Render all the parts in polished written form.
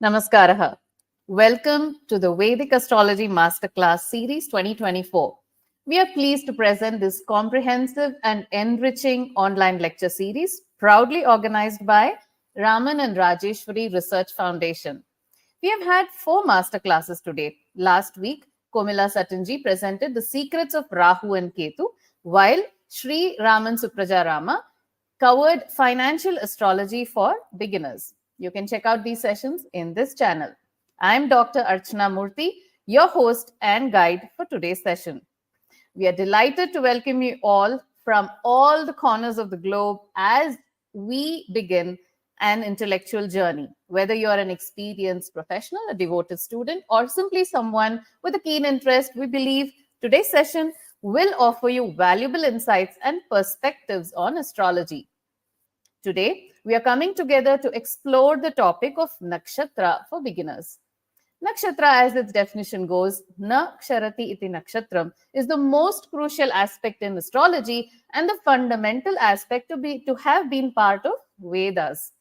Namaskaraha. Welcome to the Vedic Astrology Masterclass Series 2024. We are pleased to present this comprehensive and enriching online lecture series, proudly organized by Raman and Rajeswari Research Foundation. We have had 4 masterclasses to date. Last week, Komila Satanji presented the secrets of Rahu and Ketu, while Sri Raman Supraja Rama covered financial astrology for beginners. You can check out these sessions in this channel. I'm Dr. Archana Murthy, your host and guide for today's session. We are delighted to welcome you all from all the corners of the globe as we begin an intellectual journey. Whether you are an experienced professional, a devoted student, or simply someone with a keen interest, we believe today's session will offer you valuable insights and perspectives on astrology. Today, we are coming together to explore the topic of Nakṣatra for beginners. Nakṣatra, as its definition goes, Nakṣarati iti nakshatram, is the most crucial aspect in astrology and the fundamental aspect to have been part of Vedas.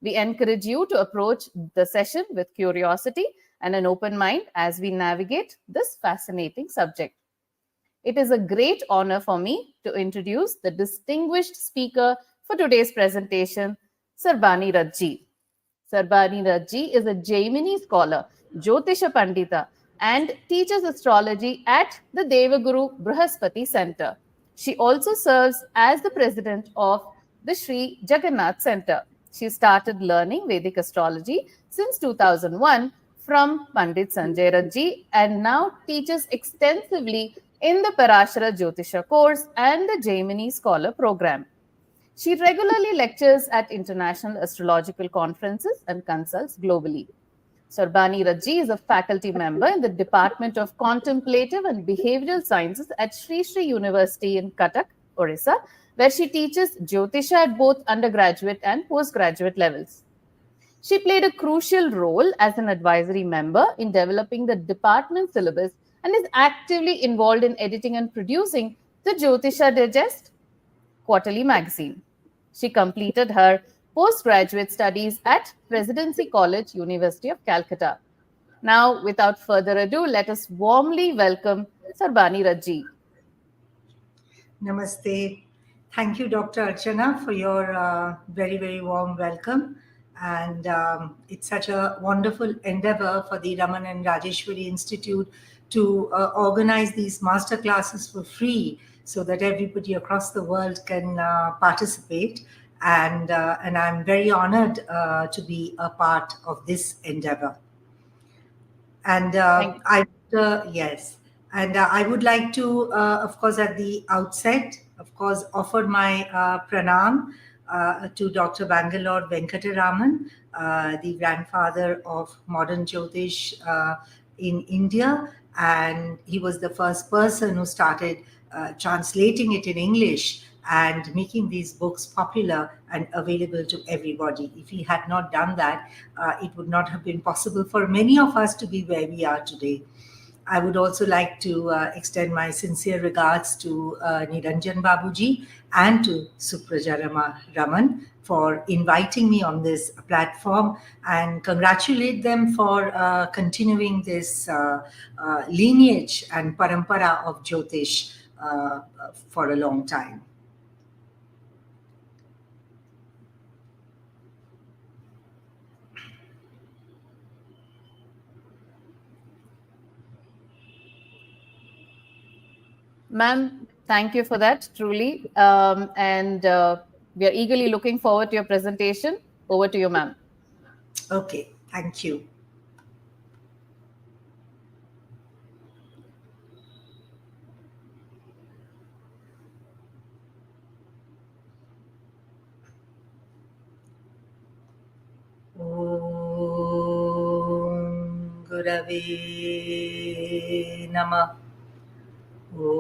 We encourage you to approach the session with curiosity and an open mind as we navigate this fascinating subject. It is a great honor for me to introduce the distinguished speaker for today's presentation, Sarbani Rajji. Sarbani Rajji is a Jaimini scholar, Jyotisha Pandita, and teaches astrology at the Devaguru Brihaspati Center. She also serves as the president of the Sri Jagannath Center. She started learning Vedic astrology since 2001 from Pandit Sanjay Rajji and now teaches extensively in the Parashara Jyotisha course and the Jaimini Scholar program. She regularly lectures at international astrological conferences and consults globally. Sarbani Rajji is a faculty member in the Department of Contemplative and Behavioral Sciences at Sri Sri University in Cuttack, Orissa, where she teaches Jyotisha at both undergraduate and postgraduate levels. She played a crucial role as an advisory member in developing the department syllabus and is actively involved in editing and producing the Jyotisha Digest quarterly magazine. She completed her postgraduate studies at Presidency College, University of Calcutta. Now, without further ado, let us warmly welcome Sarbani Rajji. Namaste. Thank you, Dr. Archana, for your very, very warm welcome. And it's such a wonderful endeavor for the Raman and Rajeswari Institute to organize these master classes for free so that everybody across the world can participate. And I'm very honored to be a part of this endeavor. And yes. And I would like to, of course, at the outset, of course, offer my pranam to Dr. Bangalore Venkataraman, the grandfather of modern Jyotish in India. And he was the first person who started translating it in English and making these books popular and available to everybody. If he had not done that, it would not have been possible for many of us to be where we are today. I would also like to extend my sincere regards to Niranjan Babuji and to Supraja Raman for inviting me on this platform and congratulate them for continuing this lineage and parampara of Jyotish for a long time. Ma'am, thank you for that, truly. And we are eagerly looking forward to your presentation. Over to you, ma'am. Okay, thank you. Om Gurave Namah. Om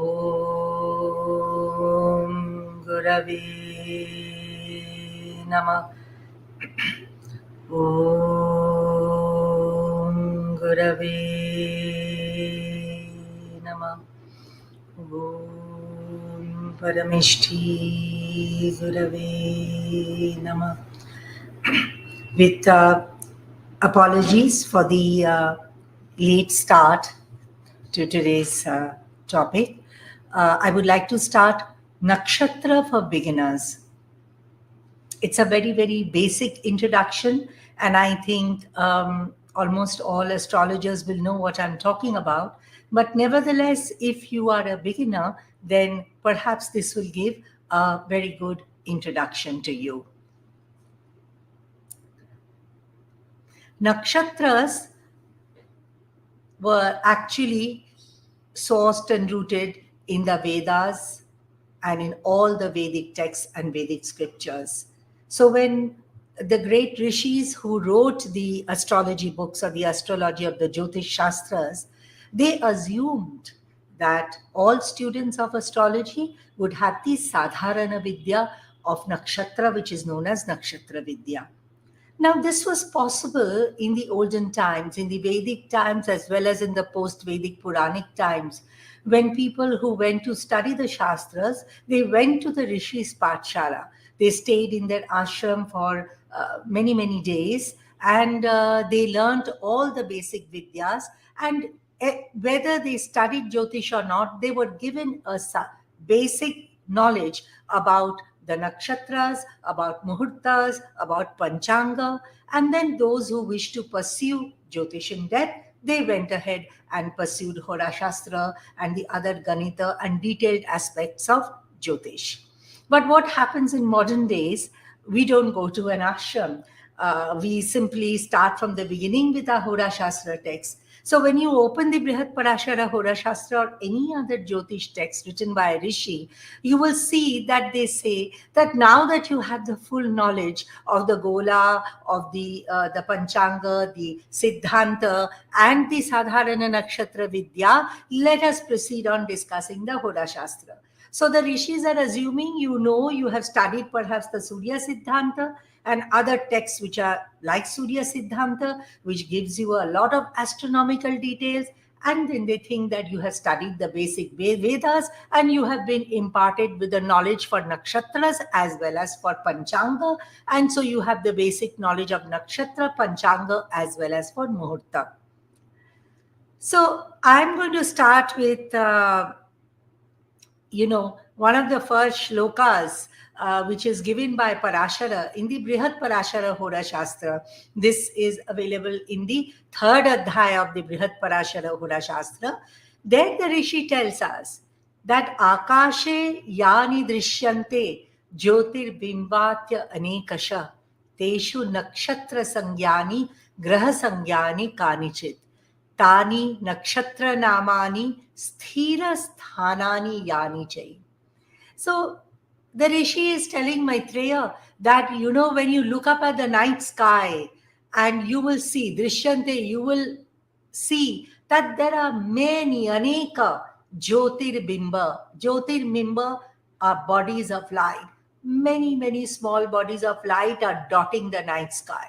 Gurave Namah. Om Gurave Namah. Om Paramishti Gurave Namah. With Apologies for the late start to today's topic. I would like to start Nakṣatra for beginners. It's a very, very basic introduction, and I think almost all astrologers will know what I'm talking about. But nevertheless, if you are a beginner, then perhaps this will give a very good introduction to you. Nakshatras were actually sourced and rooted in the Vedas and in all the Vedic texts and Vedic scriptures. So when the great rishis who wrote the astrology books or the astrology of the Jyotish Shastras, they assumed that all students of astrology would have the Sadharana Vidya of Nakshatra, which is known as Nakshatra Vidya. Now, this was possible in the olden times, in the Vedic times, as well as in the post Vedic Puranic times, when people who went to study the Shastras, they went to the Rishi's Pathshala. They stayed in their ashram for many, many days, and they learned all the basic Vidyas. And whether they studied Jyotish or not, they were given a basic knowledge about the nakshatras, about muhurtas, about panchanga, and then those who wish to pursue Jyotish in depth, they went ahead and pursued Hora Shastra and the other Ganita and detailed aspects of Jyotish. But what happens in modern days, we don't go to an ashram. We simply start from the beginning with our Hora Shastra text. So when you open the Brihat Parashara Hora Shastra or any other Jyotish text written by a Rishi, you will see that they say that now that you have the full knowledge of the Gola, of the Panchanga, the Siddhanta, and the Sadharana Nakshatra Vidya, let us proceed on discussing the Hora Shastra. So the Rishis are assuming you have studied perhaps the Surya Siddhanta and other texts which are like Surya Siddhanta, which gives you a lot of astronomical details. And then they think that you have studied the basic Vedas and you have been imparted with the knowledge for nakshatras as well as for Panchanga. And so you have the basic knowledge of nakshatra, Panchanga as well as for Muhurta. So I'm going to start with one of the first shlokas, which is given by Parashara in the Brihat Parashara Hora Shastra. This is available in the third adhyaya of the Brihat Parashara Hora Shastra. There the Rishi tells us that Akashe yani drishyante jyotir bimbatya anekasha teshu nakshatra sangyani graha sangyani kanichit tani nakshatra namani sthira sthanani yani chai. So the Rishi is telling Maitreya that, when you look up at the night sky and you will see, Drishyante, you will see that there are many, aneka Jyotirbimba. Jyotirbimba are bodies of light. Many, many small bodies of light are dotting the night sky.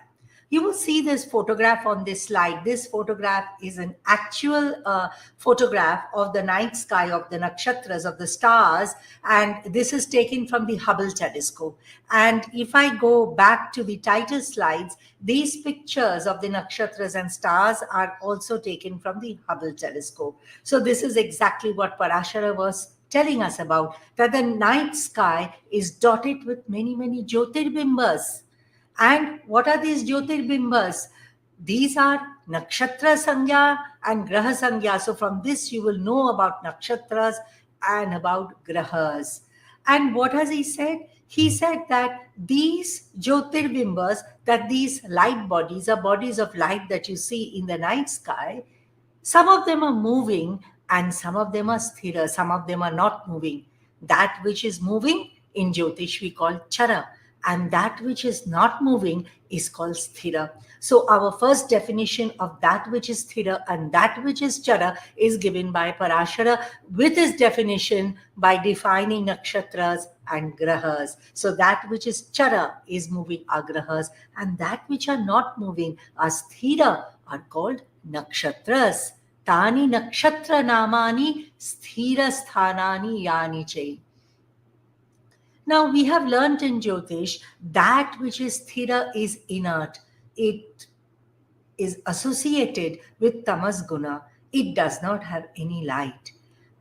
You will see this photograph on this slide. This photograph is an actual photograph of the night sky, of the nakshatras, of the stars, and this is taken from the Hubble telescope. And if I go back to the title slides, these pictures of the nakshatras and stars are also taken from the Hubble telescope. So this is exactly what Parashara was telling us about, that the night sky is dotted with many, many Jyotirbimbas. And what are these Jyotirbimbas? These are Nakshatra Sangya and Graha Sangya. So from this you will know about Nakshatras and about Grahas. And what has he said? He said that these Jyotirbimbas, that these light bodies are bodies of light that you see in the night sky, some of them are moving and some of them are sthira, some of them are not moving. That which is moving in Jyotish we call Chara, and that which is not moving is called sthira. So our first definition of that which is sthira and that which is chara is given by Parashara with his definition by defining nakshatras and grahas. So that which is chara is moving are grahas, and that which are not moving are sthira are called nakshatras. Tani nakshatra namani sthira sthanani yani chai. Now, we have learnt in Jyotish that which is sthira is inert. It is associated with tamas guna, it does not have any light.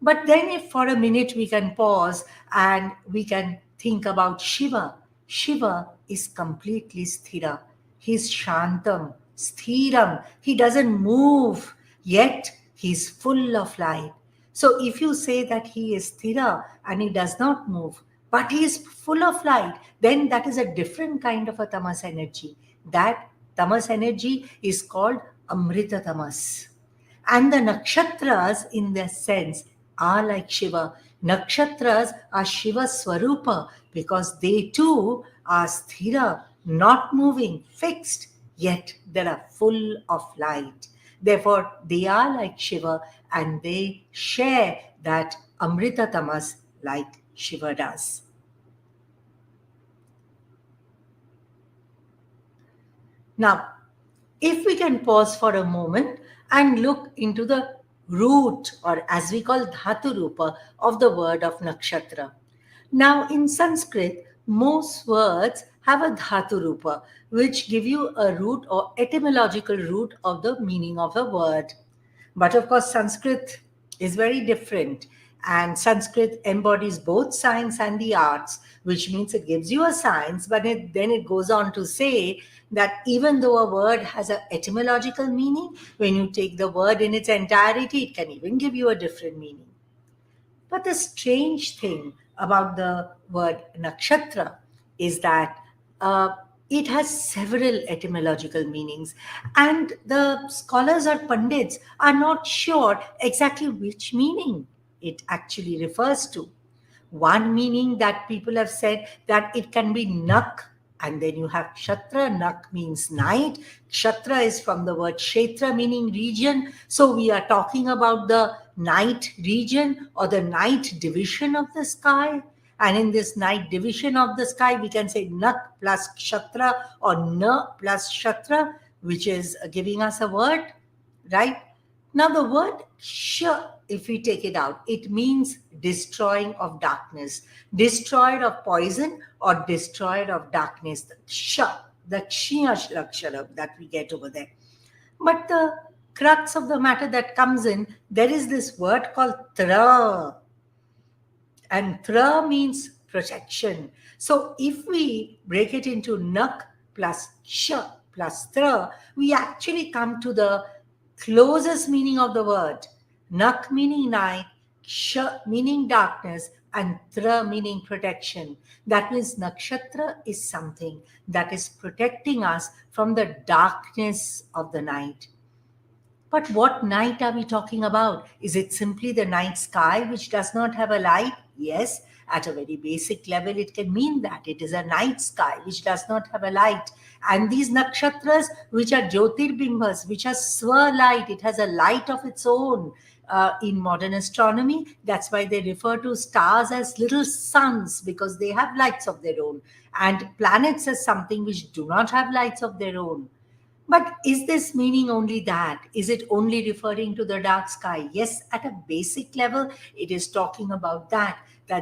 But then, if for a minute we can pause and we can think about Shiva, Shiva is completely sthira. He's shantam, sthiram. He doesn't move, yet he's full of light. So, if you say that he is sthira and he does not move, but he is full of light, then that is a different kind of a tamas energy. That tamas energy is called Amrita tamas. And the nakshatras, in their sense, are like Shiva. Nakshatras are Shiva Swarupa because they too are sthira, not moving, fixed, yet they are full of light. Therefore, they are like Shiva and they share that Amrita Tamas like Shiva does. Now, if we can pause for a moment and look into the root, or as we call dhatu rupa, of the word of nakshatra. Now, in Sanskrit, most words have a dhatu rupa, which give you a root or etymological root of the meaning of a word. But of course, Sanskrit is very different. And Sanskrit embodies both science and the arts, which means it gives you a science, but then it goes on to say that even though a word has an etymological meaning, when you take the word in its entirety, it can even give you a different meaning. But the strange thing about the word nakshatra is that it has several etymological meanings, and the scholars or pundits are not sure exactly which meaning it actually refers to. One meaning that people have said that it can be nak, and then you have Kshatra. Nak means night. Kshatra is from the word Kshetra, meaning region. So we are talking about the night region or the night division of the sky. And in this night division of the sky, we can say Nak plus Kshatra or Na plus Kshatra, which is giving us a word, right? Now, the word sh, if we take it out, it means destroying of darkness, destroyed of poison, or destroyed of darkness. The sh, the kshiya lakshana that we get over there. But the crux of the matter that comes in, there is this word called tra. And tra means protection. So if we break it into nak plus sh plus tra, we actually come to the closest meaning of the word. Nak meaning night, sh meaning darkness, and tra meaning protection. That means nakshatra is something that is protecting us from the darkness of the night. But what night are we talking about? Is it simply the night sky which does not have a light? Yes, at a very basic level, it can mean that. It is a night sky which does not have a light. And these nakshatras, which are jyotirbimbas, which are swa-light, it has a light of its own. In modern astronomy, that's why they refer to stars as little suns, because they have lights of their own, and planets as something which do not have lights of their own. But is this meaning only that? Is it only referring to the dark sky? Yes, at a basic level, it is talking about that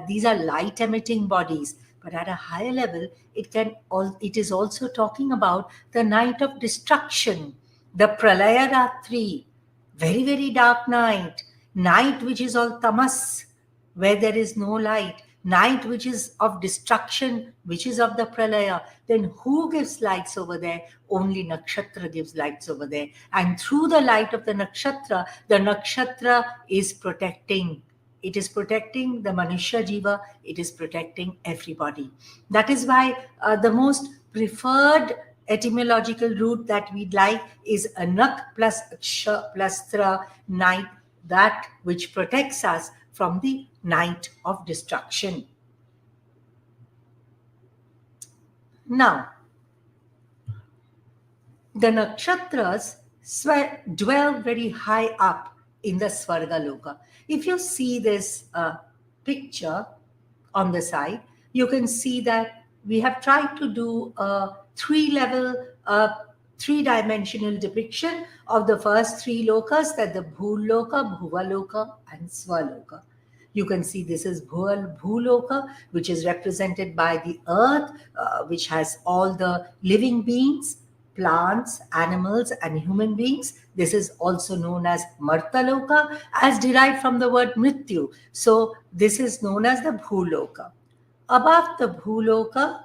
these are light emitting bodies. But at a higher level, it is also talking about the night of destruction, the Pralaya Ratri, very, very dark night which is all tamas, where there is no light, night which is of destruction, which is of the pralaya. Then who gives lights over there? Only nakshatra gives lights over there. And through the light of the nakshatra is protecting. It is protecting the Manushya Jiva. It is protecting everybody. That is why the most preferred etymological root that we'd like is anak plus ksha plus tra, night, that which protects us from the night of destruction. Now, the nakshatras dwell very high up in the Svarga Loka. If you see this picture on the side, you can see that we have tried to do a three-dimensional depiction of the first three lokas, that the Bhuloka, Bhuvaloka, and Swaloka. You can see this is Bhuloka, which is represented by the earth, which has all the living beings. plants, animals, and human beings. This is also known as Martaloka, as derived from the word Mrityu. So this is known as the Bhuloka. Above the Bhuloka,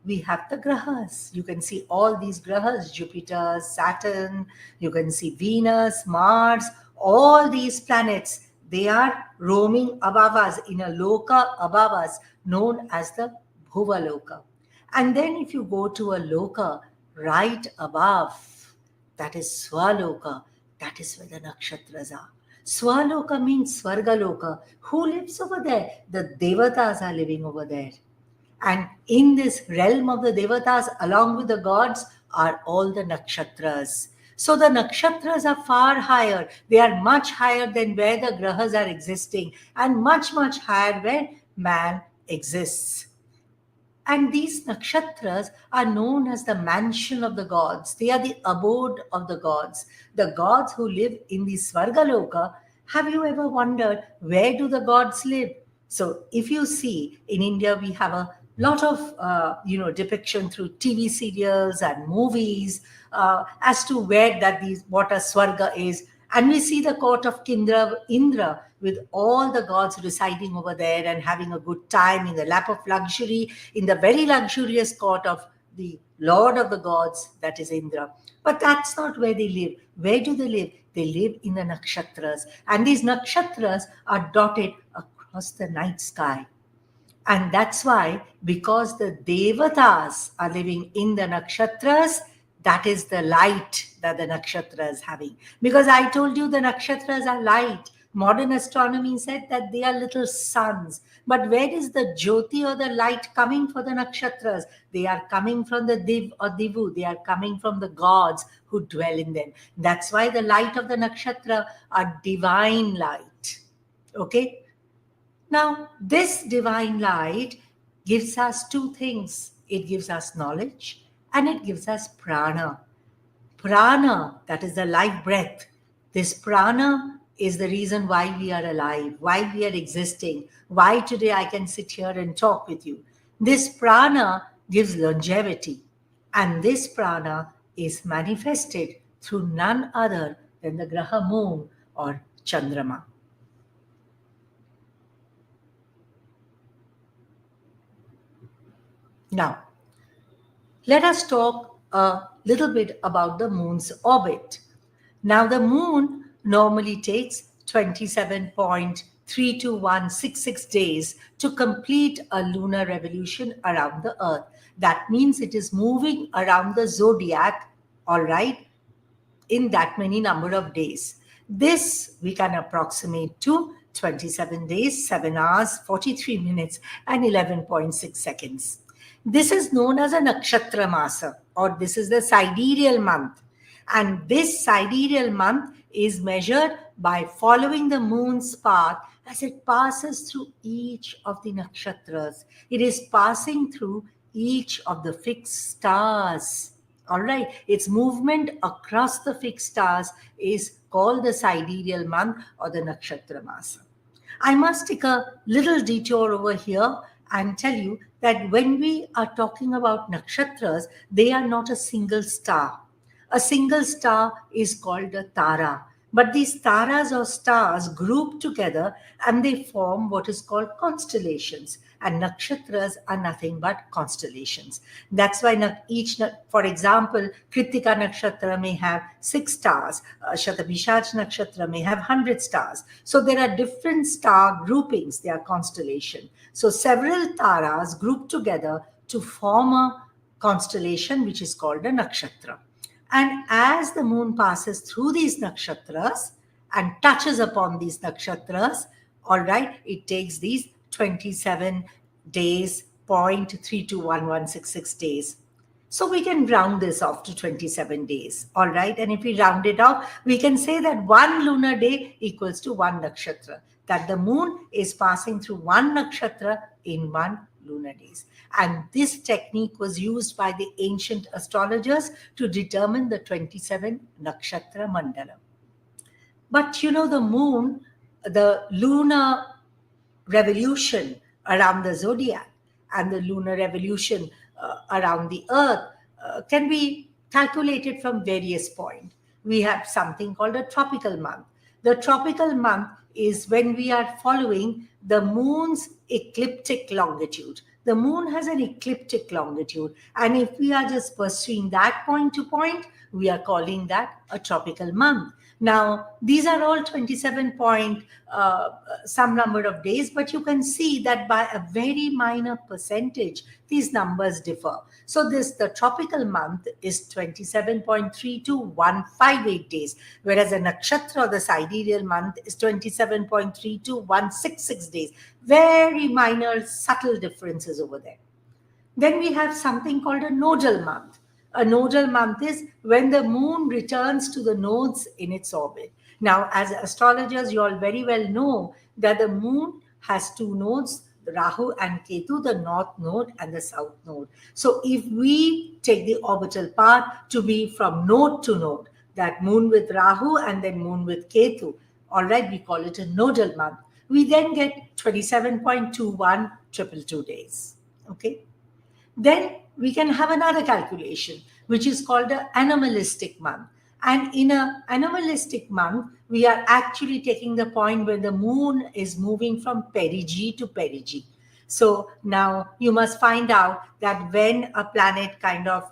we have the grahas. You can see all these grahas, Jupiter, Saturn, you can see Venus, Mars, all these planets. They are roaming above us in a loka above us known as the Bhuvaloka. And then if you go to a loka right above, that is Swaloka, that is where the nakshatras are. Swaloka means Svargaloka. Who lives over there? The Devatas are living over there. And in this realm of the Devatas, along with the gods, are all the nakshatras. So the nakshatras are far higher. They are much higher than where the grahas are existing, and much, much higher where man exists. And these nakshatras are known as the mansion of the gods. They are the abode of the gods. The gods who live in the Svargaloka. Have you ever wondered where do the gods live? So if you see in India, we have a lot of depiction through TV serials and movies as to where that these what a Swarga is. And we see the court of Indra with all the gods residing over there and having a good time in the lap of luxury, in the very luxurious court of the Lord of the gods, that is Indra. But that's not where they live. Where do they live? They live in the nakshatras. And these nakshatras are dotted across the night sky. And that's why, because the Devatas are living in the nakshatras, that is the light that the nakshatra is having. Because I told you the nakshatras are light. Modern astronomy said that they are little suns. But where is the jyoti or the light coming for the nakshatras? They are coming from the div or divu. They are coming from the gods who dwell in them. That's why the light of the nakshatra are divine light. Okay? Now, this divine light gives us two things. It gives us knowledge and it gives us prana. Prana, that is the life breath. This prana is the reason why we are alive, why we are existing, why today I can sit here and talk with you. This prana gives longevity, and this prana is manifested through none other than the Graha moon or Chandrama. Now, let us talk a little bit about the moon's orbit. Now, the moon normally takes 27.32166 days to complete a lunar revolution around the Earth. That means it is moving around the zodiac, all right, in that many number of days. This we can approximate to 27 days, 7 hours, 43 minutes, and 11.6 seconds. This is known as a Nakṣatra Masa, or this is the sidereal month. And this sidereal month is measured by following the moon's path as it passes through each of the nakshatras. It is passing through each of the fixed stars. All right, its movement across the fixed stars is called the sidereal month or the Nakṣatra Masa. I must take a little detour over here and tell you that when we are talking about nakshatras, they are not a single star. A single star is called a tara. But these taras or stars group together and they form what is called constellations. And nakshatras are nothing but constellations. That's why for example, Kritika Nakshatra may have 6 stars. Shatabhishaj Nakshatra may have 100 stars. So there are different star groupings. They are constellation. So several taras group together to form a constellation which is called a nakshatra. And as the moon passes through these nakshatras and touches upon these nakshatras, all right, it takes these 27 days, 0.321166 days. So we can round this off to 27 days, all right? And if we round it off, we can say that 1 lunar day equals to 1 nakshatra, that the moon is passing through 1 nakshatra in 1 lunar days. And this technique was used by the ancient astrologers to determine the 27 nakshatra mandala. But you know, the moon, the lunar revolution around the zodiac and the lunar revolution around the earth can be calculated from various points. We have something called a tropical month. The tropical month is when we are following the moon's ecliptic longitude. The moon has an ecliptic longitude, and if we are just pursuing that point to point, we are calling that a tropical month. Now, these are all 27 point some number of days, but you can see that by a very minor percentage, these numbers differ. So the tropical month is 27.32158 days, whereas a nakshatra, the sidereal month, is 27.32166 days. Very minor, subtle differences over there. Then we have something called a nodal month. A nodal month is when the moon returns to the nodes in its orbit. Now, as astrologers, you all very well know that the moon has two nodes, Rahu and Ketu, the north node and the south node. So if we take the orbital path to be from node to node, that moon with Rahu and then moon with Ketu, all right, we call it a nodal month. We then get 27.21222 days. Okay. Then we can have another calculation, which is called an anomalistic month. And in an anomalistic month, we are actually taking the point when the moon is moving from perigee to perigee. So now you must find out that when a planet kind of,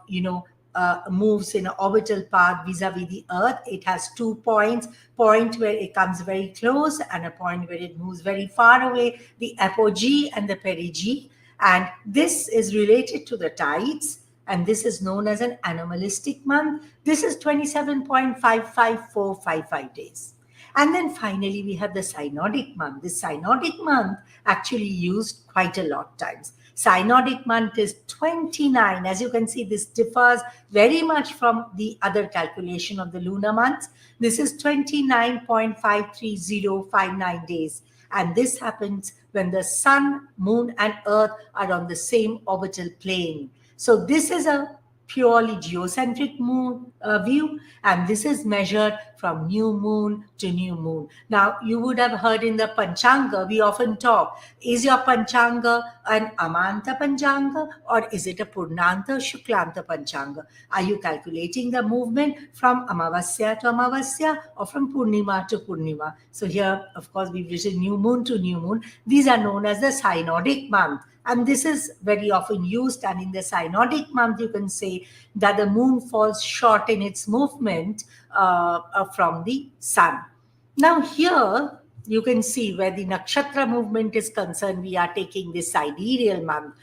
moves in an orbital path vis-a-vis the Earth, it has 2 points, point where it comes very close and a point where it moves very far away, the apogee and the perigee. And this is related to the tides, and this is known as an anomalistic month. This is 27.55455 days. And then finally, we have the synodic month. This synodic month actually used quite a lot times. Synodic month is 29. As you can see, this differs very much from the other calculation of the lunar months. This is 29.53059 days. And this happens when the sun, moon, and earth are on the same orbital plane. So this is a purely geocentric view, and this is measured from new moon to new moon. Now, you would have heard in the Panchanga, we often talk, is your Panchanga an Amanta Panchanga or is it a Purnanta Shuklanta Panchanga? Are you calculating the movement from Amavasya to Amavasya or from Purnima to Purnima? So here, of course, we've written new moon to new moon. These are known as the synodic month. And this is very often used. And in the synodic month, you can say that the moon falls short in its movement from the sun. Now here, you can see where the nakshatra movement is concerned, we are taking this sidereal month.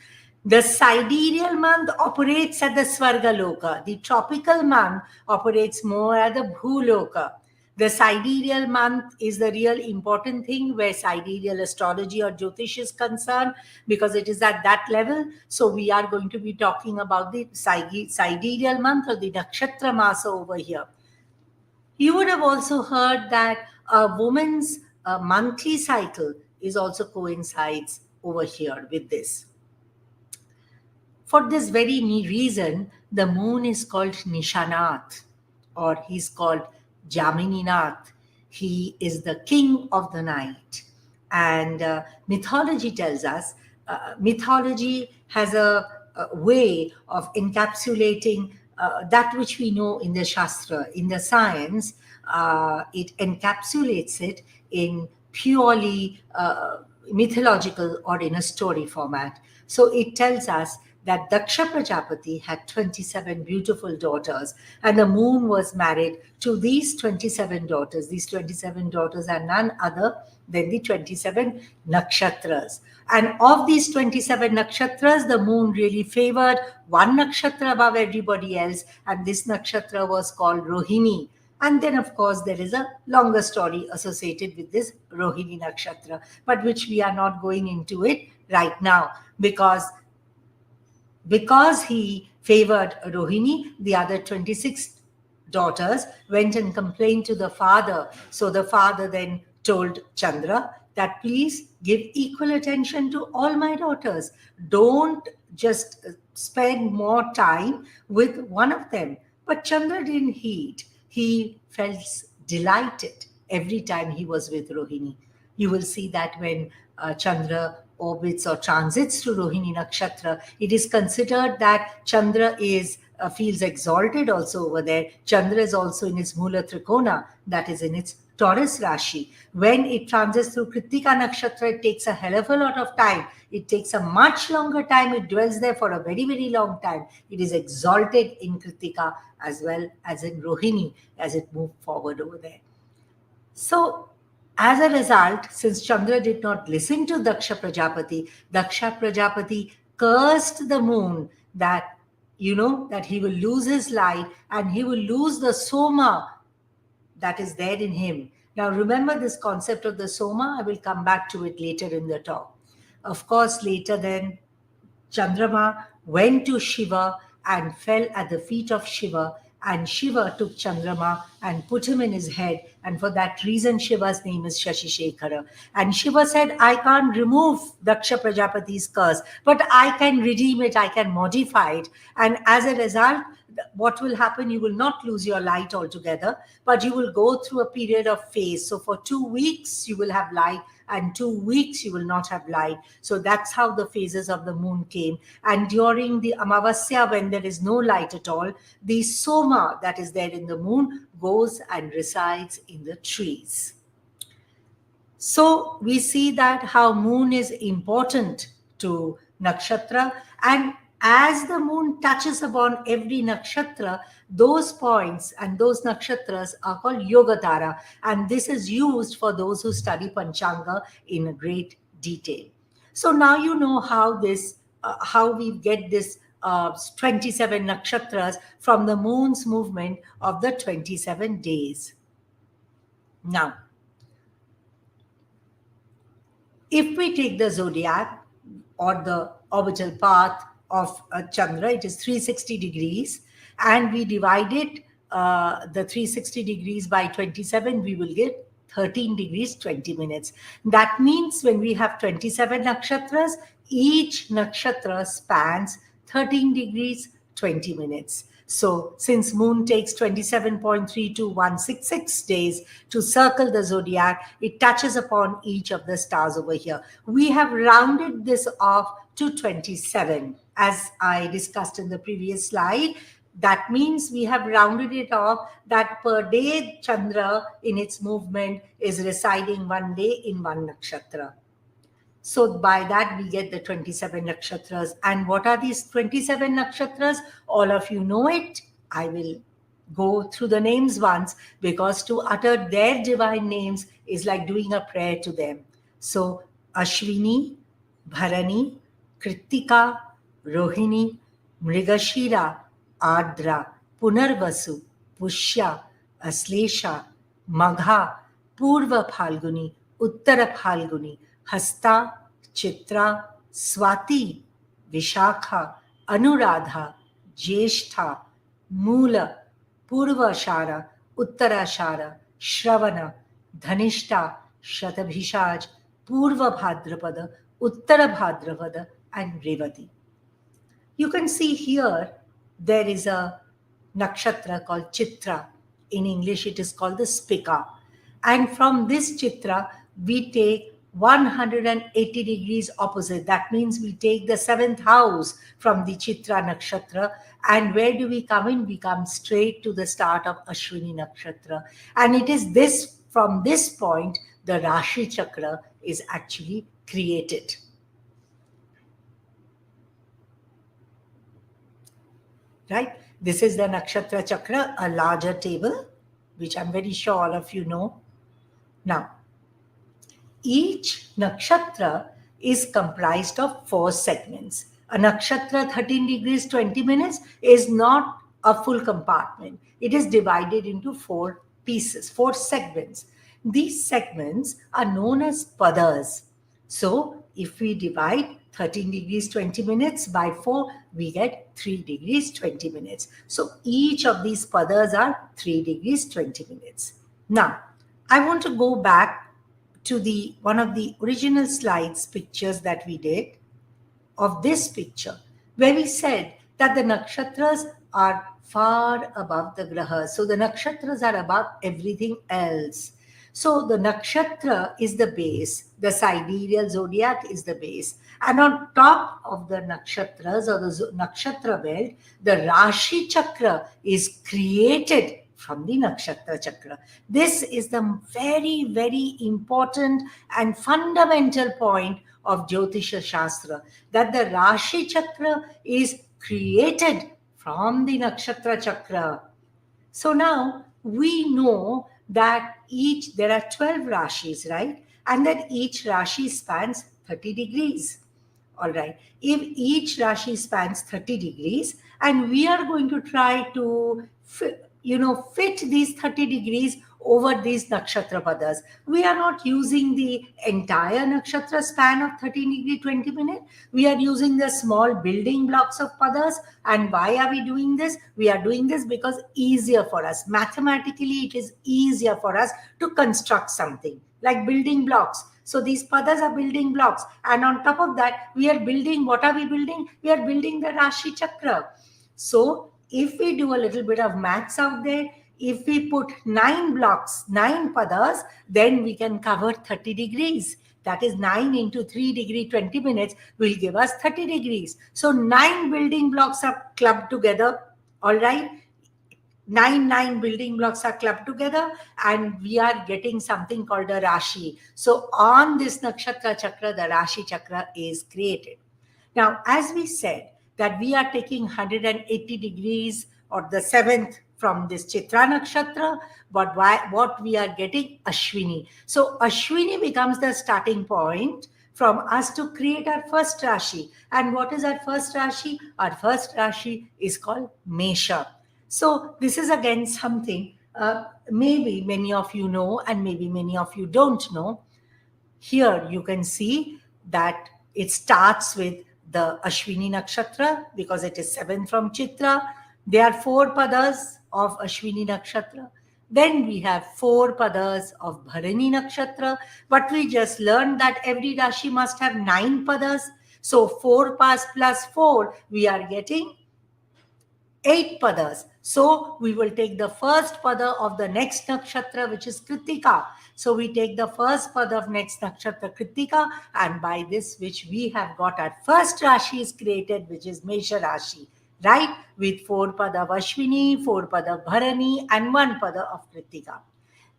The sidereal month operates at the Svarga Loka. The tropical month operates more at the Bhuloka. The sidereal month is the real important thing where sidereal astrology or Jyotish is concerned, because it is at that level. So we are going to be talking about the sidereal month or the Nakshatra Masa over here. You would have also heard that a woman's monthly cycle is also coincides over here with this. For this very reason, the moon is called Nishanath, or he's called Jamininath. He is the king of the night. And mythology tells us, mythology has a way of encapsulating that which we know in the Shastra, in the science. It encapsulates it in purely mythological or in a story format. So it tells us that Daksha Prajapati had 27 beautiful daughters, and the moon was married to these 27 daughters. These 27 daughters are none other than the 27 nakshatras. And of these 27 nakshatras, the moon really favored one nakshatra above everybody else, and this nakshatra was called Rohini. And then, of course, there is a longer story associated with this Rohini nakshatra, but which we are not going into it right now, because he favored Rohini, the other 26 daughters went and complained to the father. So the father then told Chandra that please give equal attention to all my daughters. Don't just spend more time with one of them. But Chandra didn't heed. He felt delighted every time he was with Rohini. You will see that when Chandra orbits or transits to Rohini Nakshatra, it is considered that Chandra is feels exalted also over there. Chandra is also in its Mula Trikona, that is in its Taurus Rashi. When it transits through Kritika Nakshatra, it takes a hell of a lot of time. It takes a much longer time. It dwells there for a very, very long time. It is exalted in Kritika as well as in Rohini as it moved forward over there. So, as a result, since Chandra did not listen to Daksha Prajapati cursed the moon that, that he will lose his light and he will lose the soma that is there in him. Now, remember this concept of the soma. I will come back to it later in the talk. Of course, later then, Chandrama went to Shiva and fell at the feet of Shiva, and Shiva took Chandrama and put him in his head, and for that reason Shiva's name is Shashishekara. And Shiva said, I can't remove Daksha Prajapati's curse, but I can redeem it, I can modify it. And as a result, what will happen? You will not lose your light altogether, but you will go through a period of phase. So for 2 weeks you will have light, and 2 weeks you will not have light. So that's how the phases of the moon came. And during the Amavasya, when there is no light at all, the soma that is there in the moon goes and resides in the trees. So we see that how moon is important to nakshatra, and as the moon touches upon every nakshatra, those points and those nakshatras are called yogatara, and this is used for those who study Panchanga in a great detail. So now you know how we get this 27 nakshatras from the moon's movement of the 27 days. Now, if we take the zodiac or the orbital path of Chandra, it is 360 degrees, and we divide it, the 360 degrees by 27, we will get 13 degrees 20 minutes. That means when we have 27 nakshatras, each nakshatra spans 13 degrees 20 minutes. So since moon takes 27.32166 days to circle the zodiac, it touches upon each of the stars over here. We have rounded this off to 27, as I discussed in the previous slide. That means we have rounded it off that per day Chandra in its movement is residing 1 day in one nakshatra. So by that we get the 27 nakshatras. And what are these 27 nakshatras? All of you know it. I will go through the names once, because to utter their divine names is like doing a prayer to them. So Ashwini, Bharani, Kritika, Rohini, Mrigashira, Ardra, Punarvasu, Pushya, Aslesha, Magha, Purva Phalguni, Uttara Phalguni, Hasta, Chitra, Swati, Vishakha, Anuradha, Jyeshtha, Mula, Purvashara, Uttarashara, Shravana, Dhanishta, Shatabhishaj, Purva Bhadrapada, Uttara Bhadrapada, and Revati. You can see here there is a nakshatra called Chitra. In English it is called the Spika. And from this Chitra we take 180 degrees opposite. That means we take the 7th house from the Chitra nakshatra. And where do we come in? We come straight to the start of Ashwini nakshatra. And it is this, from this point, the Rashi chakra is actually created. Right? This is the nakshatra chakra, a larger table, which I'm very sure all of you know. Now, each nakshatra is comprised of 4 segments. A nakshatra 13 degrees 20 minutes is not a full compartment. It is divided into 4 pieces, 4 segments. These segments are known as padas. So if we divide 13 degrees 20 minutes by 4, we get 3 degrees 20 minutes. So each of these padas are 3 degrees 20 minutes. Now, I want to go back to one of the original slides pictures that we did of this picture, where we said that the nakshatras are far above the grahas. So the nakshatras are above everything else. So the nakshatra is the base, the sidereal zodiac is the base. And on top of the nakshatras or the nakshatra belt, the Rashi chakra is created from the nakshatra chakra. This is the very, very important and fundamental point of Jyotisha Shastra, that the Rashi chakra is created from the nakshatra chakra. So now we know that there are 12 rashis, right? And that each rashi spans 30 degrees. All right. If each rashi spans 30 degrees, and we are going to try to fit these 30 degrees over these nakshatra padas. We are not using the entire nakshatra span of 13 degree 20 minutes. We are using the small building blocks of padas. And why are we doing this? We are doing this because easier for us. Mathematically, it is easier for us to construct something like building blocks. So these padas are building blocks. And on top of that, we are building, what are we building? We are building the Rashi Chakra. So if we do a little bit of maths out there, if we put 9 blocks, 9 padas, then we can cover 30 degrees. That is 9 into 3 degree 20 minutes will give us 30 degrees. So 9 building blocks are clubbed together. All right. 9 building blocks are clubbed together and we are getting something called a Rashi. So on this Nakshatra Chakra, the Rashi Chakra is created. Now, as we said, that we are taking 180 degrees or the 7th from this Chitra Nakshatra, but what we are getting? Ashwini. So Ashwini becomes the starting point from us to create our first Rashi. And what is our first Rashi? Our first Rashi is called Mesha. So this is again something maybe many of you know and maybe many of you don't know. Here you can see that it starts with the Ashwini Nakshatra because it is 7 from Chitra. There are 4 padas of Ashwini Nakshatra. Then we have 4 padas of Bharani Nakshatra. But we just learned that every Rashi must have 9 padas. So 4 padas plus 4, we are getting 8 padas. So we will take the first pada of the next nakshatra, which is Kritika. So we take the first pada of next nakshatra, Kritika, and by this, which we have got our first Rashi is created, which is Mesha Rashi, right? With 4 pada of Ashwini, 4 pada of Bharani, and 1 pada of Kritika.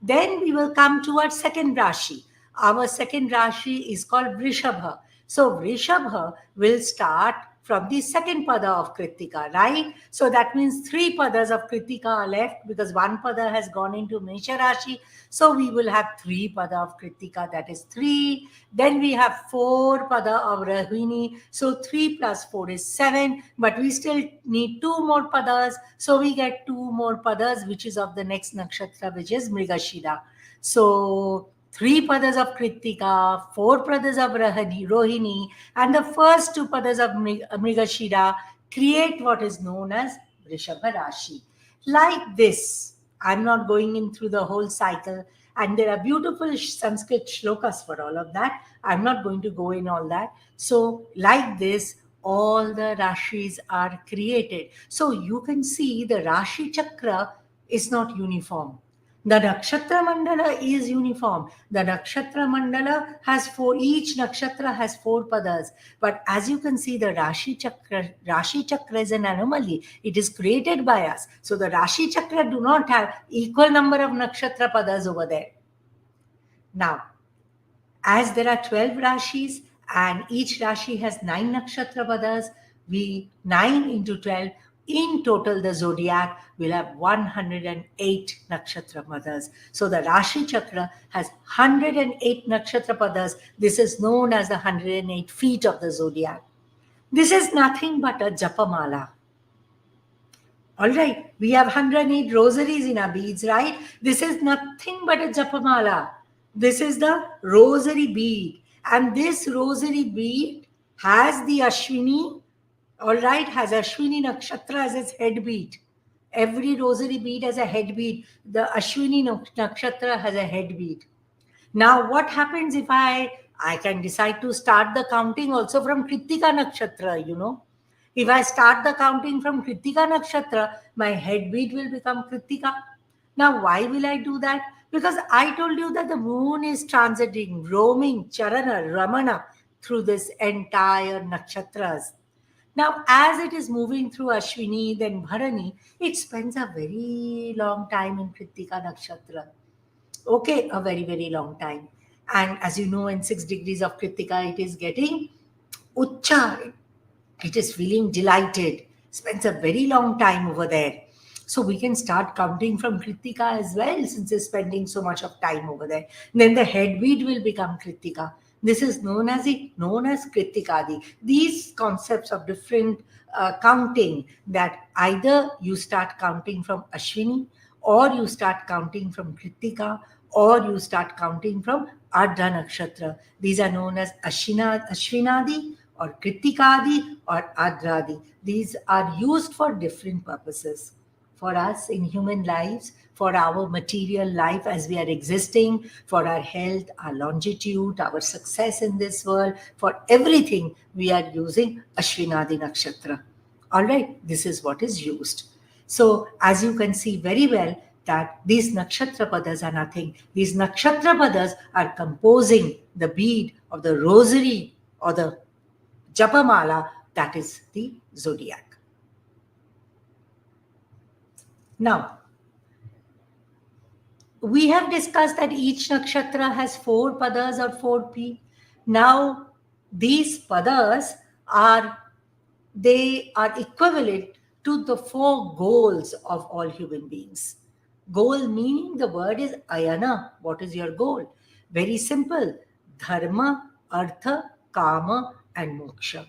Then we will come to our second Rashi. Our second Rashi is called Vrishabha. So Vrishabha will start from the second pada of Kritika, right? So that means 3 padas of Kritika are left because 1 pada has gone into Mesha Rashi. So we will have 3 pada of Kritika, that is 3. Then we have 4 pada of Rohini. So 3 plus 4 is 7, but we still need 2 more padas. So we get 2 more padas, which is of the next nakshatra, which is Mrigashira. So 3 padas of Kritika, 4 padas of Rohini, and the first 2 padas of Mrigashira create what is known as Vrishabha Rashi. Like this, I'm not going in through the whole cycle, and there are beautiful Sanskrit shlokas for all of that. I'm not going to go in all that. So, like this, all the Rashis are created. So, you can see the Rashi Chakra is not uniform. The Nakshatra Mandala is uniform. The Nakshatra Mandala has 4, each Nakshatra has 4 padas. But as you can see, the Rashi Chakra is an anomaly. It is created by us. So the Rashi Chakra do not have equal number of Nakshatra padas over there. Now, as there are 12 Rashis and each Rashi has 9 Nakshatra padas, 9 into 12, in total, the zodiac will have 108 nakshatra padas. So the Rashi Chakra has 108 nakshatra padas. This is known as the 108 feet of the zodiac. This is nothing but a japamala. All right, we have 108 rosaries in our beads, right? This is nothing but a japamala. This is the rosary bead. And this rosary bead has the Ashwini, all right, has Ashwini Nakshatra as its head bead. Every rosary bead has a head bead. The Ashwini Nakshatra has a head bead. Now, what happens if I can decide to start the counting also from Kritika Nakshatra, you know. If I start the counting from Kritika Nakshatra, my head bead will become Kritika. Now, why will I do that? Because I told you that the moon is transiting, roaming, charana, ramana through this entire nakshatras. Now, as it is moving through Ashwini, then Bharani, it spends a very long time in Kritika Nakshatra. Okay, a very, very long time. And as you know, in 6 degrees of Kritika, it is getting Ucha. It is feeling delighted, spends a very long time over there. So we can start counting from Kritika as well, since it's spending so much of time over there. Then the headweed will become Kritika. This is known as Kritikadi. These concepts of different counting, that either you start counting from Ashwini, or you start counting from Kritika, or you start counting from Ardha Nakshatra. These are known as Ashvinadi or Kritikadi or Adradi. These are used for different purposes. For us in human lives, for our material life as we are existing, for our health, our longitude, our success in this world, for everything, we are using Ashvinadi Nakshatra. All right, this is what is used. So, as you can see very well, that these nakshatra padas are nothing. These nakshatra padas are composing the bead of the rosary or the japamala, that is the zodiac. Now, we have discussed that each nakshatra has 4 padas or 4 p. Now, these padas are equivalent to the 4 goals of all human beings. Goal meaning the word is ayana. What is your goal? Very simple. Dharma, artha, kama, and moksha.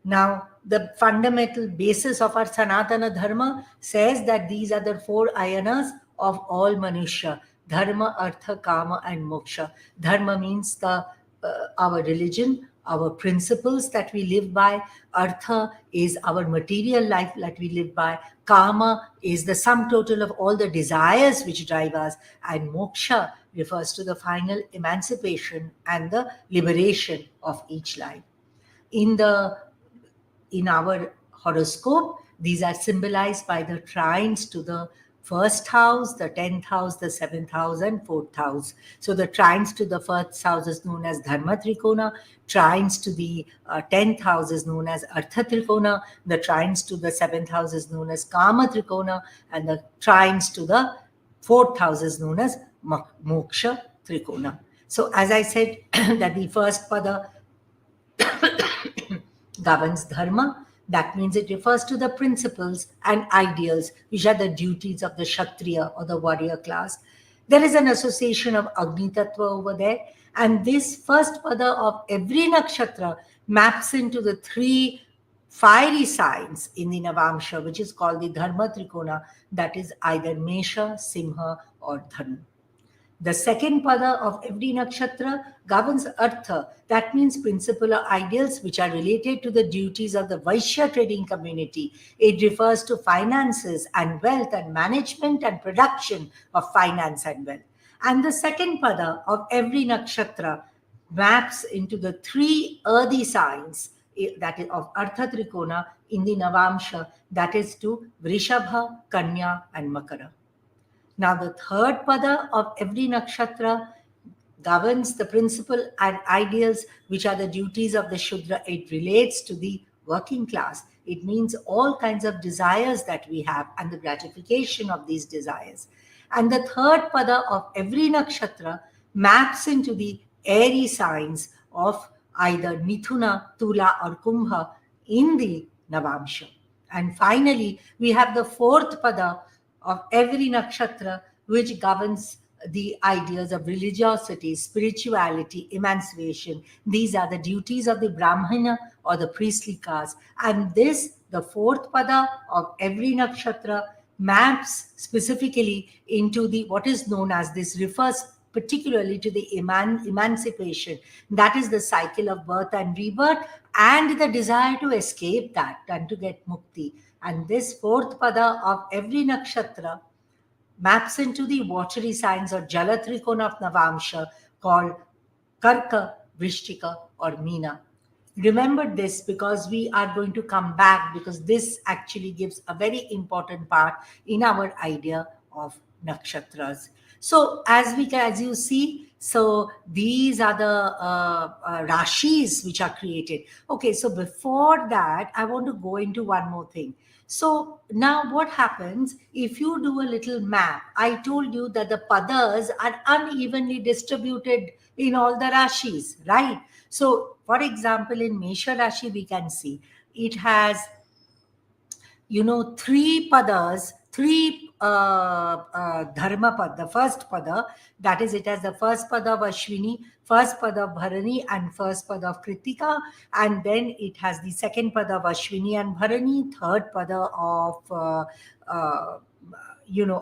Now, the fundamental basis of our Sanatana Dharma says that these are the 4 ayanas of all Manusha: Dharma, Artha, Kama, and Moksha. Dharma means our religion, our principles that we live by. Artha is our material life that we live by. Kama is the sum total of all the desires which drive us. And Moksha refers to the final emancipation and the liberation of each life. In our horoscope, these are symbolized by the trines to the first house, the 10th house, the 7th house, and 4th house. So the trines to the first house is known as Dharma Trikona, trines to the 10th house is known as Artha Trikona, the trines to the 7th house is known as Kama Trikona, and the trines to the 4th house is known as Moksha Trikona. So as I said, that the first pada governs dharma. That means it refers to the principles and ideals which are the duties of the Kshatriya or the warrior class. There is an association of Agni Tattva over there, and this first pada of every nakshatra maps into the 3 fiery signs in the Navamsha, which is called the Dharma Trikona, that is either Mesha, Simha, or Dhanu. The second pada of every nakshatra governs artha. That means principle or ideals which are related to the duties of the Vaishya trading community. It refers to finances and wealth and management and production of finance and wealth. And the second pada of every nakshatra maps into the 3 earthy signs, that is of Artha Trikona in the Navamsha, that is to Vrishabha, Kanya, and Makara. Now, the third pada of every nakshatra governs the principle and ideals which are the duties of the Shudra. It relates to the working class. It means all kinds of desires that we have and the gratification of these desires. And the third pada of every nakshatra maps into the airy signs of either Mithuna, Tula, or Kumbha in the Navamsha. And finally, we have the fourth pada of every nakshatra, which governs the ideas of religiosity, spirituality, emancipation. These are the duties of the Brahmana or the priestly caste. And this, the fourth pada of every nakshatra, maps specifically into the what is known as, this refers particularly to the emancipation. That is the cycle of birth and rebirth and the desire to escape that and to get mukti. And this fourth pada of every nakshatra maps into the watery signs or Jalatrikona of Navamsha called Karka, Vrishtika, or Meena. Remember this because we are going to come back, because this actually gives a very important part in our idea of nakshatras. So as you see, so these are the rashis which are created. Okay, so before that, I want to go into one more thing. So now what happens if you do a little map? I told you that the padas are unevenly distributed in all the rashis, right? So for example, in Mesha Rashi, we can see it has, three padas, three dharma pad. The first pada, that is, it has the first pada of Ashwini, first pada of Bharani, and first pada of Kritika. And then it has the second pada of Ashwini and Bharani, third pada of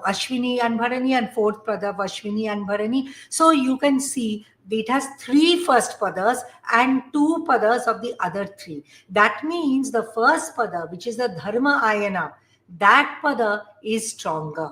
Ashwini and Bharani, and fourth pada of Ashwini and Bharani. So you can see it has three first padas and two padas of the other three. That means the first pada, which is the dharma ayana, that pada is stronger.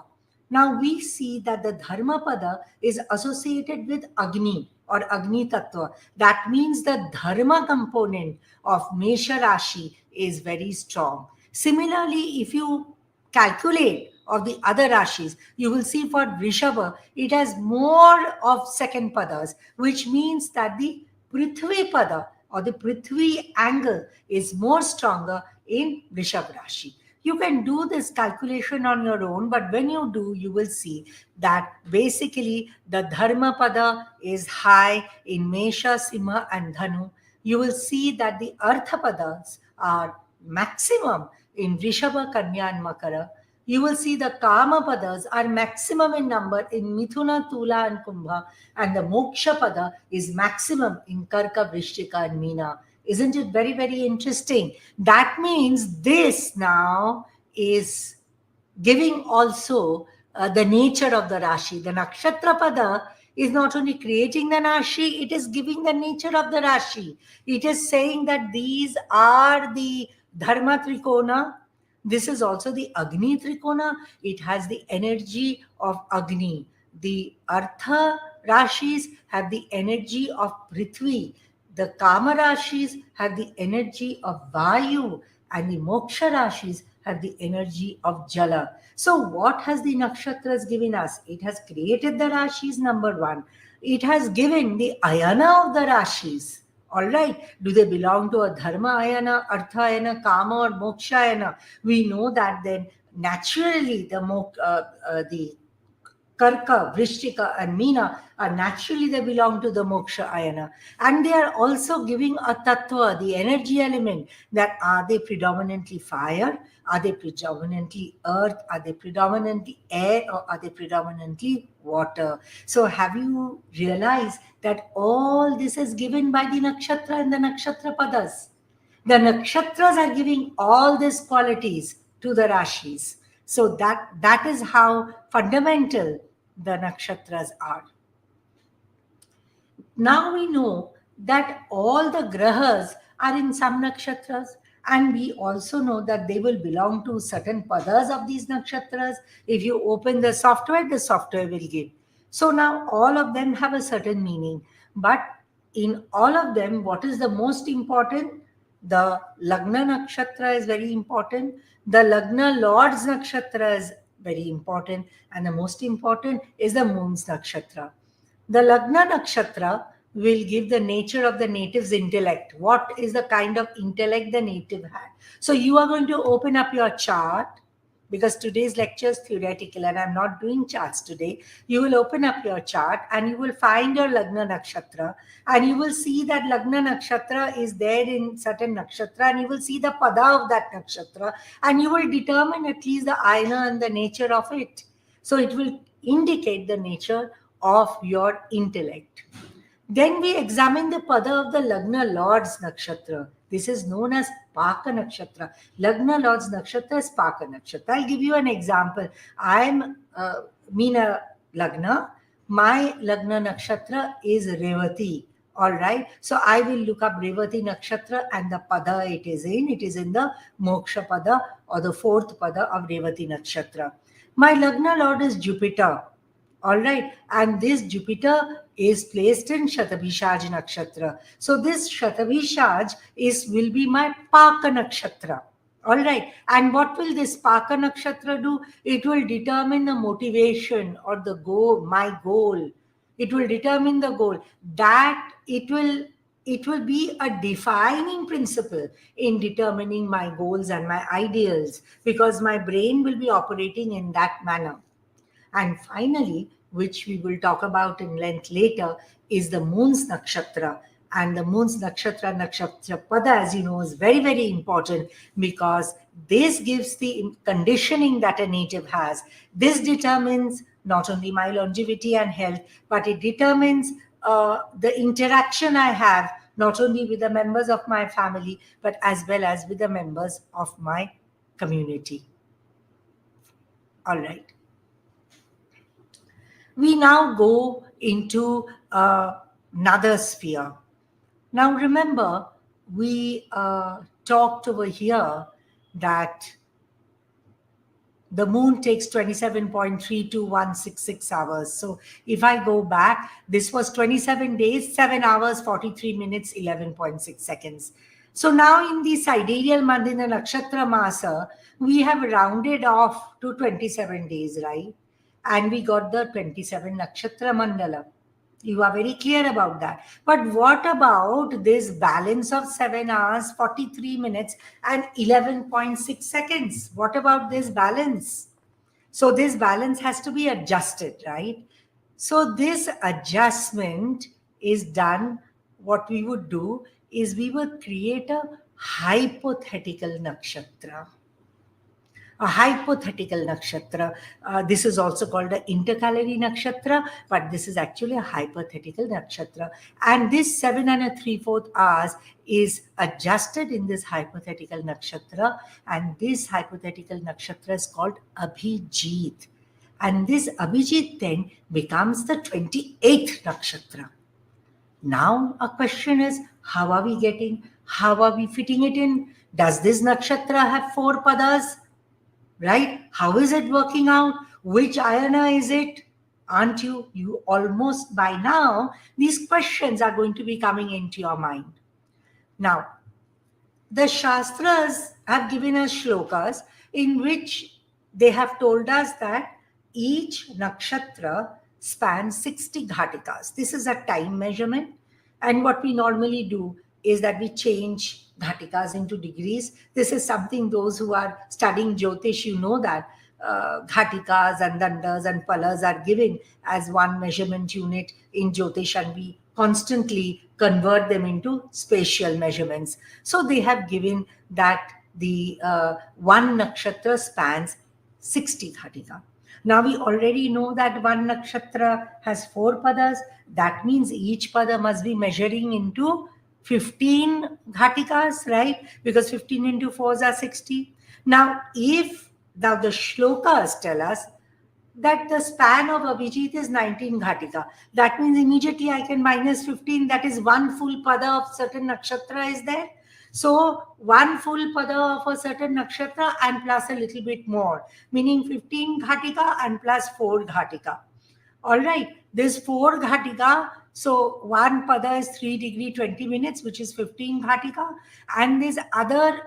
Now we see that the dharma pada is associated with Agni or Agni Tattva. That means the dharma component of Mesha Rashi is very strong. Similarly, if you calculate of the other rashis, you will see for Vrishabha, it has more of second padas, which means that the Prithvi pada or the Prithvi angle is more stronger in Vrishabha Rashi. You can do this calculation on your own, but when you do, you will see that basically the Dharma pada is high in Mesha, Simha, and Dhanu. You will see that the Artha padas are maximum in Vrishabha, Kanya, and Makara. You will see the Kama padas are maximum in number in Mithuna, Tula, and Kumbha, and the Moksha pada is maximum in Karka, Vrishchika, and Meena. Isn't it very, very interesting? That means this now is giving also the nature of the Rashi. The Nakshatra pada is not only creating the Rashi, it is giving the nature of the Rashi. It is saying that these are the Dharma Trikona. This is also the Agni Trikona. It has the energy of Agni. The Artha Rashis have the energy of Prithvi. The Kama Rashis have the energy of Vayu. And the Moksha Rashis have the energy of Jala. So what has the Nakshatras given us? It has created the Rashis, number one. It has given the Ayana of the Rashis. All right. Do they belong to a Dharma Ayana, Artha Ayana, Kama, or Moksha Ayana? We know that then naturally the Karka, Vrishchika, and Meena are naturally they belong to the Moksha Ayana. And they are also giving a Tattva, the energy element, that are they predominantly fire? Are they predominantly earth? Are they predominantly air? Or are they predominantly water? So have you realized that all this is given by the Nakshatra and the Nakshatra Padas? The Nakshatras are giving all these qualities to the Rashis. So that is how fundamental the Nakshatras are. Now we know that all the grahas are in some Nakshatras, and we also know that they will belong to certain padas of these Nakshatras. If you open the software will give. So now all of them have a certain meaning. But in all of them, what is the most important? The Lagna Nakshatra is very important. The Lagna Lord's Nakshatra is very important. And the most important is the Moon's Nakshatra. The Lagna Nakshatra will give the nature of the native's intellect. What is the kind of intellect the native had? So you are going to open up your chart, because today's lecture is theoretical and I'm not doing charts today. You will open up your chart and you will find your Lagna Nakshatra, and you will see that Lagna Nakshatra is there in certain Nakshatra, and you will see the pada of that Nakshatra, and you will determine at least the ayana and the nature of it. So it will indicate the nature of your intellect. Then we examine the pada of the Lagna Lord's Nakshatra. This is known as Paka Nakshatra. Lagna Lord's Nakshatra is Paka Nakshatra. I'll give you an example. I'm Meena Lagna. My Lagna Nakshatra is Revati. All right. So I will look up Revati Nakshatra and the pada it is in. It is in the Moksha pada or the fourth pada of Revati Nakshatra. My Lagna Lord is Jupiter. All right. And this Jupiter is placed in Shatabhishaj Nakshatra. So this Shatabhishaj will be my Paka Nakshatra. All right. And what will this Paka Nakshatra do? It will determine the motivation or the goal, my goal. It will determine the goal. That it will be a defining principle in determining my goals and my ideals, because my brain will be operating in that manner. And finally, which we will talk about in length later, is the moon's nakshatra. And the moon's nakshatra pada, as you know, is very, very important, because this gives the conditioning that a native has. This determines not only my longevity and health, but it determines the interaction I have, not only with the members of my family, but as well as with the members of my community. All right. We now go into another sphere. Now, remember, we talked over here that the moon takes 27.32166 hours. So if I go back, this was 27 days, 7 hours, 43 minutes, 11.6 seconds. So now in the sidereal month, in the Nakshatra Masa, we have rounded off to 27 days, right? And we got the 27 Nakshatra Mandala. You are very clear about that. But what about this balance of 7 hours, 43 minutes, and 11.6 seconds? What about this balance? So this balance has to be adjusted, right? So this adjustment is done. What we would do is we would create a hypothetical nakshatra. A hypothetical nakshatra. This is also called an intercalary nakshatra, but this is actually a hypothetical nakshatra. And this 7 and 3/4 hours is adjusted in this hypothetical nakshatra. And this hypothetical nakshatra is called Abhijit. And this Abhijit then becomes the 28th nakshatra. Now, a question is, how are we fitting it in? Does this nakshatra have 4 padas? Right? How is it working out? Which ayana is it? Aren't you almost by now, these questions are going to be coming into your mind. Now, the Shastras have given us shlokas in which they have told us that each nakshatra spans 60 ghatikas. This is a time measurement. And what we normally do is that we change ghatikas into degrees. This is something those who are studying Jyotish, you know that ghatikas and dandas and palas are given as one measurement unit in Jyotish, and we constantly convert them into spatial measurements. So they have given that the one nakshatra spans 60 ghatika. Now we already know that one nakshatra has 4 padas. That means each pada must be measuring into 15 ghatikas, right? Because 15 into 4s are 60. Now, if the shlokas tell us that the span of Abhijit is 19 ghatika, that means immediately I can minus 15. That is one full pada of certain nakshatra is there. So one full pada of a certain nakshatra and plus a little bit more, meaning 15 ghatika and plus 4 ghatika. All right, this 4 ghatika, so one pada is 3 degree 20 minutes, which is 15 ghatika, and this other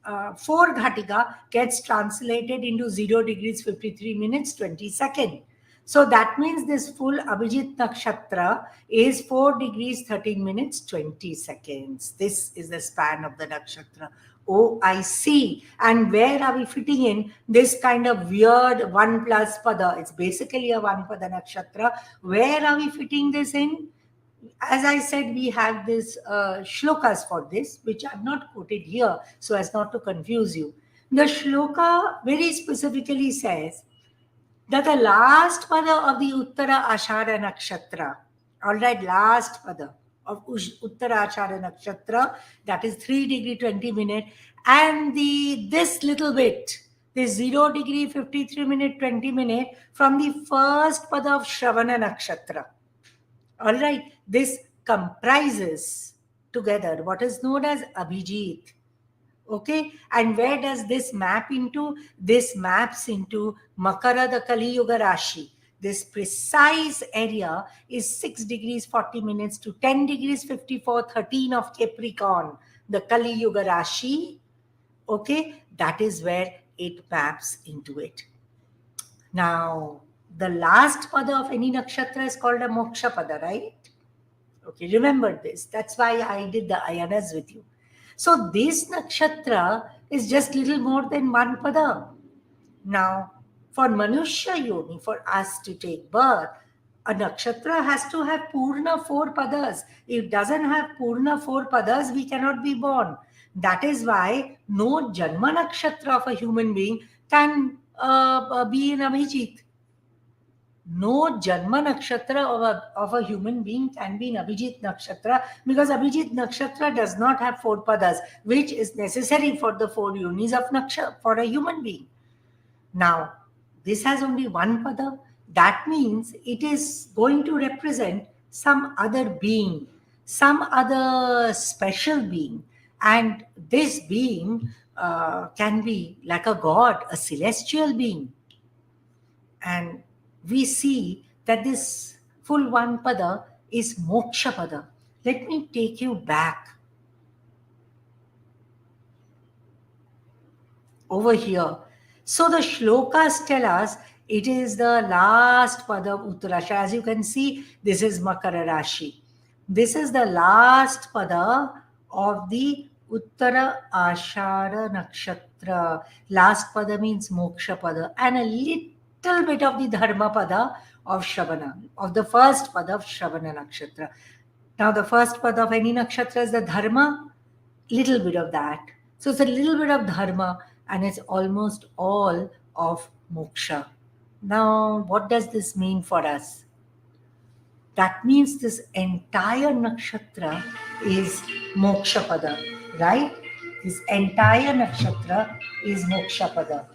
4 ghatika gets translated into 0 degrees 53 minutes 20 seconds. So that means this full Abhijit Nakshatra is 4 degrees 13 minutes 20 seconds. This is the span of the nakshatra. Oh, I see. And where are we fitting in this kind of weird 1 plus pada? It's basically a 1 pada nakshatra. Where are we fitting this in? As I said, we have this shlokas for this, which I've not quoted here so as not to confuse you. The shloka very specifically says that the last pada of the Uttara Ashara Nakshatra, all right, last pada of Uttara Ashara Nakshatra, that is 3 degree 20 minute, and this little bit, this 0 degree 53 minute 20 minute from the first pada of Shravana Nakshatra. All right, this comprises together what is known as Abhijit. Okay, and where does this map into? This maps into Makara, the Kali Yuga Rashi. This precise area is 6 degrees 40 minutes to 10 degrees 54, 13 of Capricorn, the Kali Yuga Rashi. Okay, that is where it maps into it. Now, the last pada of any nakshatra is called a moksha pada, right? Okay, remember this. That's why I did the ayanas with you. So this nakshatra is just little more than one pada. Now, for Manushya Yoni, for us to take birth, a nakshatra has to have Purna 4 padas. If it doesn't have Purna 4 padas, we cannot be born. That is why no Janma nakshatra of a human being can be in Abhijit. No Janma nakshatra of a human being can be in Abhijit nakshatra, because Abhijit nakshatra does not have 4 padas, which is necessary for the 4 yonis of nakshatra for a human being. Now, this has only one pada. That means it is going to represent some other being, some other special being. And this being can be like a god, a celestial being. And we see that this full one pada is moksha pada. Let me take you back over here. So the shlokas tell us it is the last pada of Uttarashara. As you can see, this is Makara Rashi. This is the last pada of the Uttara Ashara Nakshatra. Last pada means moksha pada, and a little bit of the dharma pada of Shravana, of the first pada of Shravana Nakshatra. Now the first pada of any nakshatra is the dharma, little bit of that. So it's a little bit of dharma, and it's almost all of moksha. Now, what does this mean for us? That means this entire nakshatra is moksha pada, right? This entire nakshatra is moksha pada.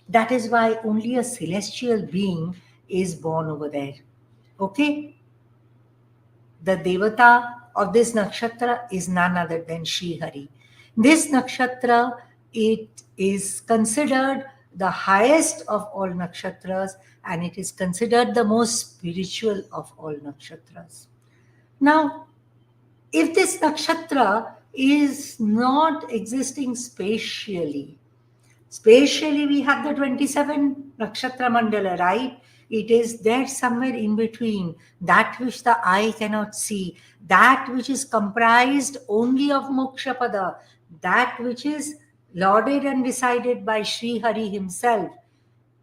That is why only a celestial being is born over there. Okay? The devata of this nakshatra is none other than Sri Hari. This nakshatra, it is considered the highest of all nakshatras, and it is considered the most spiritual of all nakshatras. Now, if this nakshatra is not existing spatially we have the 27 nakshatra mandala, right? It is there somewhere in between, that which the eye cannot see, that which is comprised only of moksha pada, that which is lauded and decided by Sri Hari himself.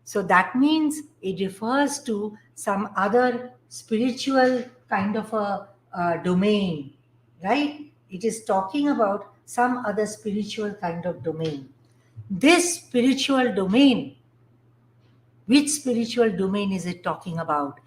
So that means it refers to some other spiritual kind of a domain, right? It is talking about some other spiritual kind of domain. This spiritual domain, which spiritual domain is it talking about?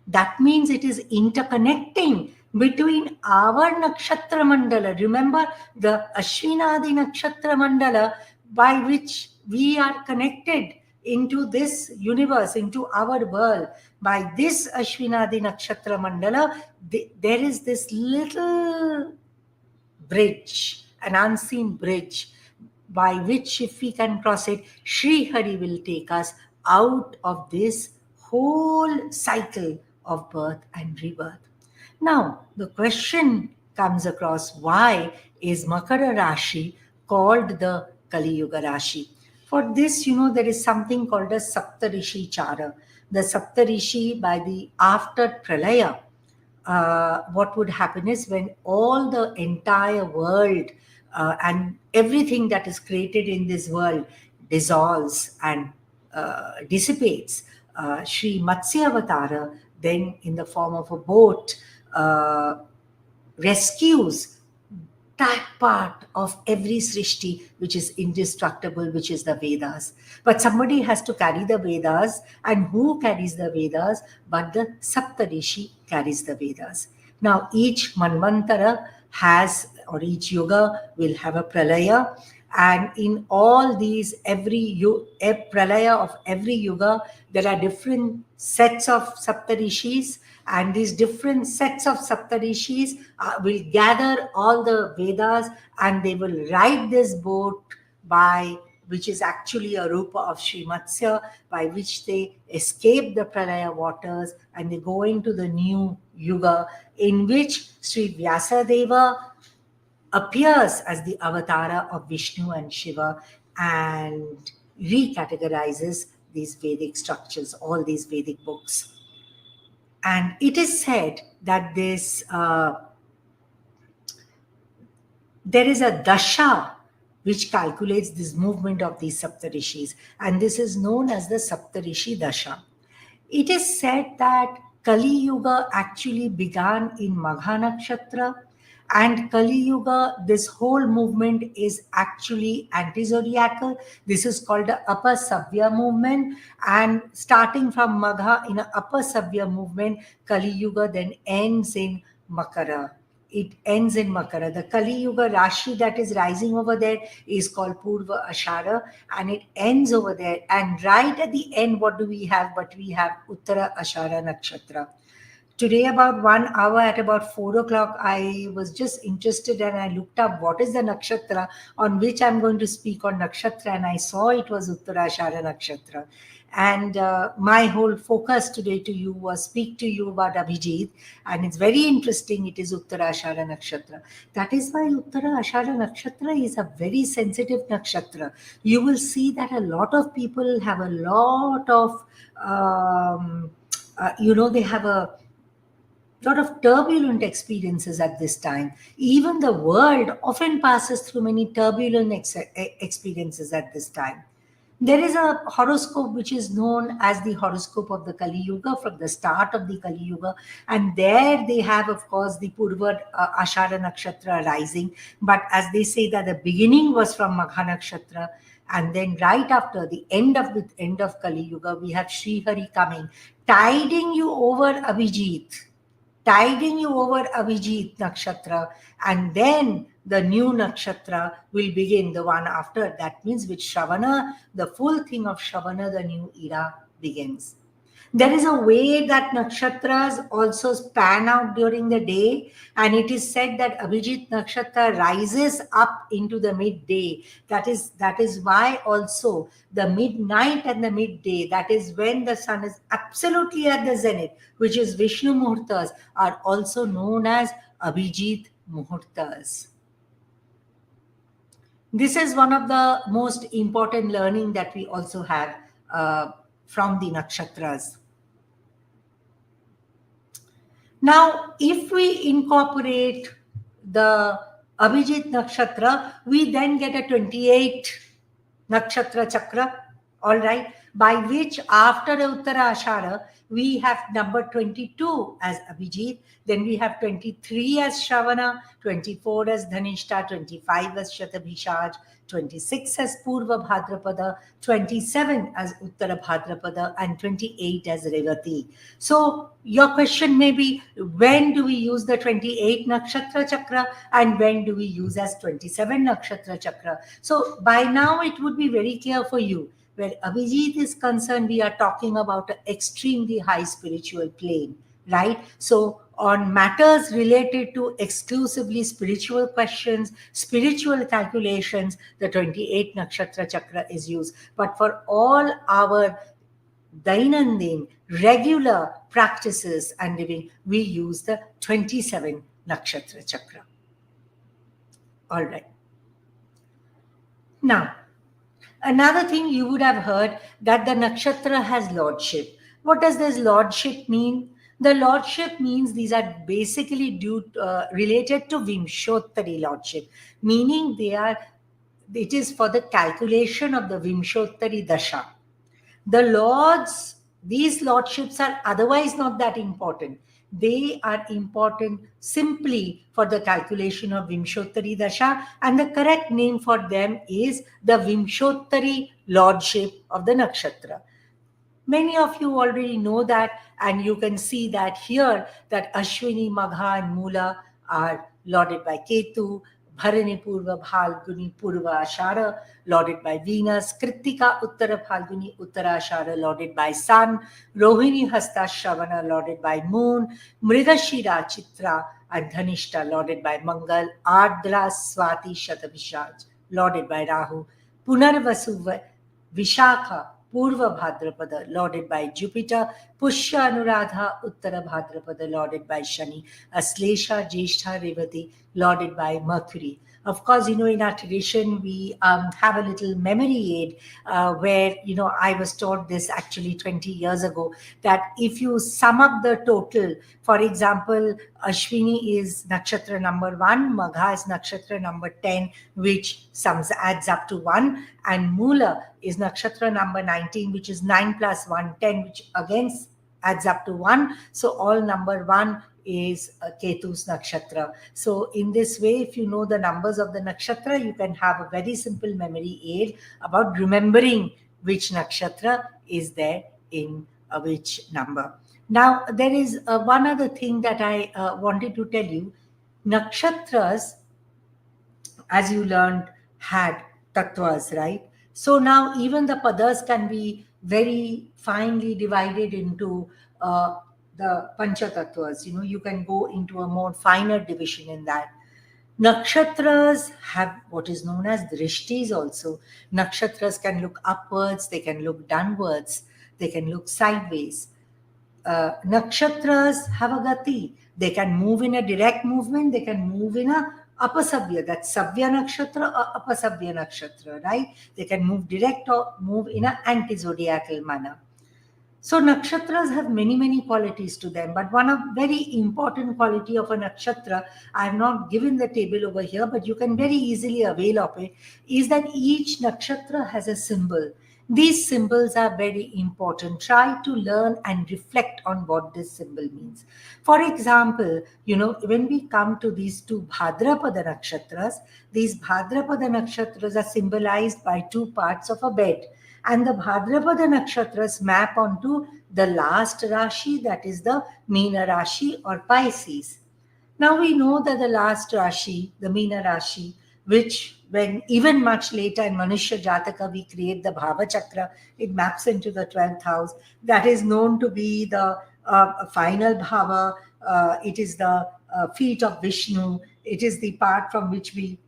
That means it is interconnecting between our nakshatra mandala. Remember the Ashvinadi nakshatra mandala by which we are connected into this universe, into our world. By this Ashvinadi nakshatra mandala, there is this little bridge, an unseen bridge, by which if we can cross it, Sri Hari will take us out of this whole cycle of birth and rebirth. Now, the question comes across, why is Makara Rashi called the Kali Yuga Rashi? For this, there is something called a Saptarishi Chara. The Saptarishi, by the after Pralaya, what would happen is when all the entire world and everything that is created in this world dissolves and dissipates, Sri Matsya Avatara, then in the form of a boat, rescues that part of every Srishti which is indestructible, which is the Vedas. But somebody has to carry the Vedas, and who carries the Vedas? But the Saptarishi carries the Vedas. Now, each Manvantara has, or each Yuga will have a Pralaya, and in all these, every Pralaya of every Yuga, there are different sets of Saptarishis, and these different sets of Saptarishis will gather all the Vedas, and they will ride this boat which is actually a Rupa of Sri Matsya, by which they escape the Pralaya waters and they go into the new Yuga, in which Sri Vyasadeva appears as the avatara of Vishnu and Shiva and recategorizes these Vedic structures, all these Vedic books. And it is said that there is a dasha which calculates this movement of these Saptarishis, and this is known as the Saptarishi Dasha. It is said that Kali Yuga actually began in Magha Nakshatra, and Kali Yuga, this whole movement is actually anti-zodiacal. This is called the Upper Savya movement, and starting from Magha in an Upper Savya movement, Kali Yuga then ends in Makara. It ends in Makara. The Kali Yuga Rashi that is rising over there is called Purva Ashara, and it ends over there. And right at the end, what do we have? But we have Uttara Ashara Nakshatra. Today, about 1 hour at about 4 o'clock, I was just interested and I looked up what is the nakshatra on which I'm going to speak on nakshatra, and I saw it was Uttarashara Nakshatra. And my whole focus today to you was speak to you about Abhijit, and it's very interesting. It is Uttarashara Nakshatra. That is why Uttarashara Nakshatra is a very sensitive nakshatra. You will see that a lot of people have a lot of, they have a lot of turbulent experiences at this time. Even the world often passes through many turbulent experiences at this time. There is a horoscope which is known as the horoscope of the Kali Yuga from the start of the Kali Yuga, and there they have, of course, the Purva Ashara Nakshatra rising. But as they say that the beginning was from Magha Nakshatra, and then right after the end of Kali Yuga, we have Sri Hari coming, tiding you over Abhijit Nakshatra, and then the new Nakshatra will begin, the one after. That means with Shravana, the full thing of Shravana, the new era begins. There is a way that nakshatras also span out during the day, and it is said that Abhijit Nakshatra rises up into the midday. That is why also the midnight and the midday, that is when the sun is absolutely at the zenith, which is Vishnu Muhurtas, are also known as Abhijit Muhurtas. This is one of the most important learning that we also have from the nakshatras. Now, if we incorporate the Abhijit Nakshatra, we then get a 28 Nakshatra Chakra, all right, by which after Uttara Ashara, we have number 22 as Abhijit, then we have 23 as Shravana, 24 as Dhanishta, 25 as Shatabhishaj, 26 as Purva Bhadrapada, 27 as Uttara Bhadrapada, and 28 as Revati. So your question may be, when do we use the 28 Nakshatra Chakra and when do we use as 27 Nakshatra Chakra? So by now it would be very clear for you. Where Abhijit is concerned, we are talking about an extremely high spiritual plane, right? So on matters related to exclusively spiritual questions, spiritual calculations, the 28 Nakshatra Chakra is used. But for all our Dainandin, regular practices and living, we use the 27 Nakshatra Chakra. All right. Now, another thing you would have heard that the nakshatra has lordship. What does this lordship mean? The lordship means these are basically related to Vimshottari lordship, meaning it is for the calculation of the Vimshottari Dasha. The lords, these lordships are otherwise not that important. They are important simply for the calculation of Vimshottari Dasha, and the correct name for them is the Vimshottari lordship of the nakshatra. Many of you already know that, and you can see that here that Ashwini, Magha, and Mula are lorded by Ketu, Bharani Purva Phalguni Purva Ashara lorded by Venus, Kritika Uttara Phalguni Uttara Ashara lorded by Sun, Rohini Hasta Shravana lorded by Moon, Mrigashira Chitra and Dhanishta lorded by Mangal, Ardra Swati Shatabhishaj lorded by Rahu, Punarvasu Vishakha Purva Bhadrapada lorded by Jupiter, Pushya Anuradha Uttara Bhadrapada lorded by Shani, Aslesha Jeshtha Revati lauded by Mercury. Of course, in our tradition, we have a little memory aid where, I was taught this actually 20 years ago, that if you sum up the total, for example, Ashwini is nakshatra number 1, Magha is nakshatra number 10, which adds up to 1, and Mula is nakshatra number 19, which is 9 plus 1, 10, which again adds up to 1. So all number 1 is Ketu's nakshatra. So in this way, if you know the numbers of the nakshatra, you can have a very simple memory aid about remembering which nakshatra is there in which number. Now, there is one other thing that I wanted to tell you. Nakshatras, as you learned, had tattvas, right? So now even the padas can be very finely divided into the pancha tattvas. You can go into a more finer division in that. Nakshatras have what is known as drishtis also. Nakshatras can look upwards, they can look downwards, they can look sideways. Nakshatras have a gati. They can move in a direct movement, they can move in a apasavya, that's savya nakshatra or apasavya nakshatra, right? They can move direct or move in an anti-zodiacal manner. So nakshatras have many, many qualities to them, but one of very important quality of a nakshatra, I have not given the table over here, but you can very easily avail of it, is that each nakshatra has a symbol. These symbols are very important. Try to learn and reflect on what this symbol means. For example, when we come to these two Bhadrapada nakshatras, these Bhadrapada nakshatras are symbolized by two parts of a bed. And the Bhadrapada nakshatras map onto the last Rashi, that is the Meena Rashi or Pisces. Now we know that the last Rashi, the Meena Rashi, which when even much later in Manushya Jataka we create the Bhava Chakra, it maps into the 12th house. That is known to be the final Bhava. It is the feet of Vishnu. It is the part from which we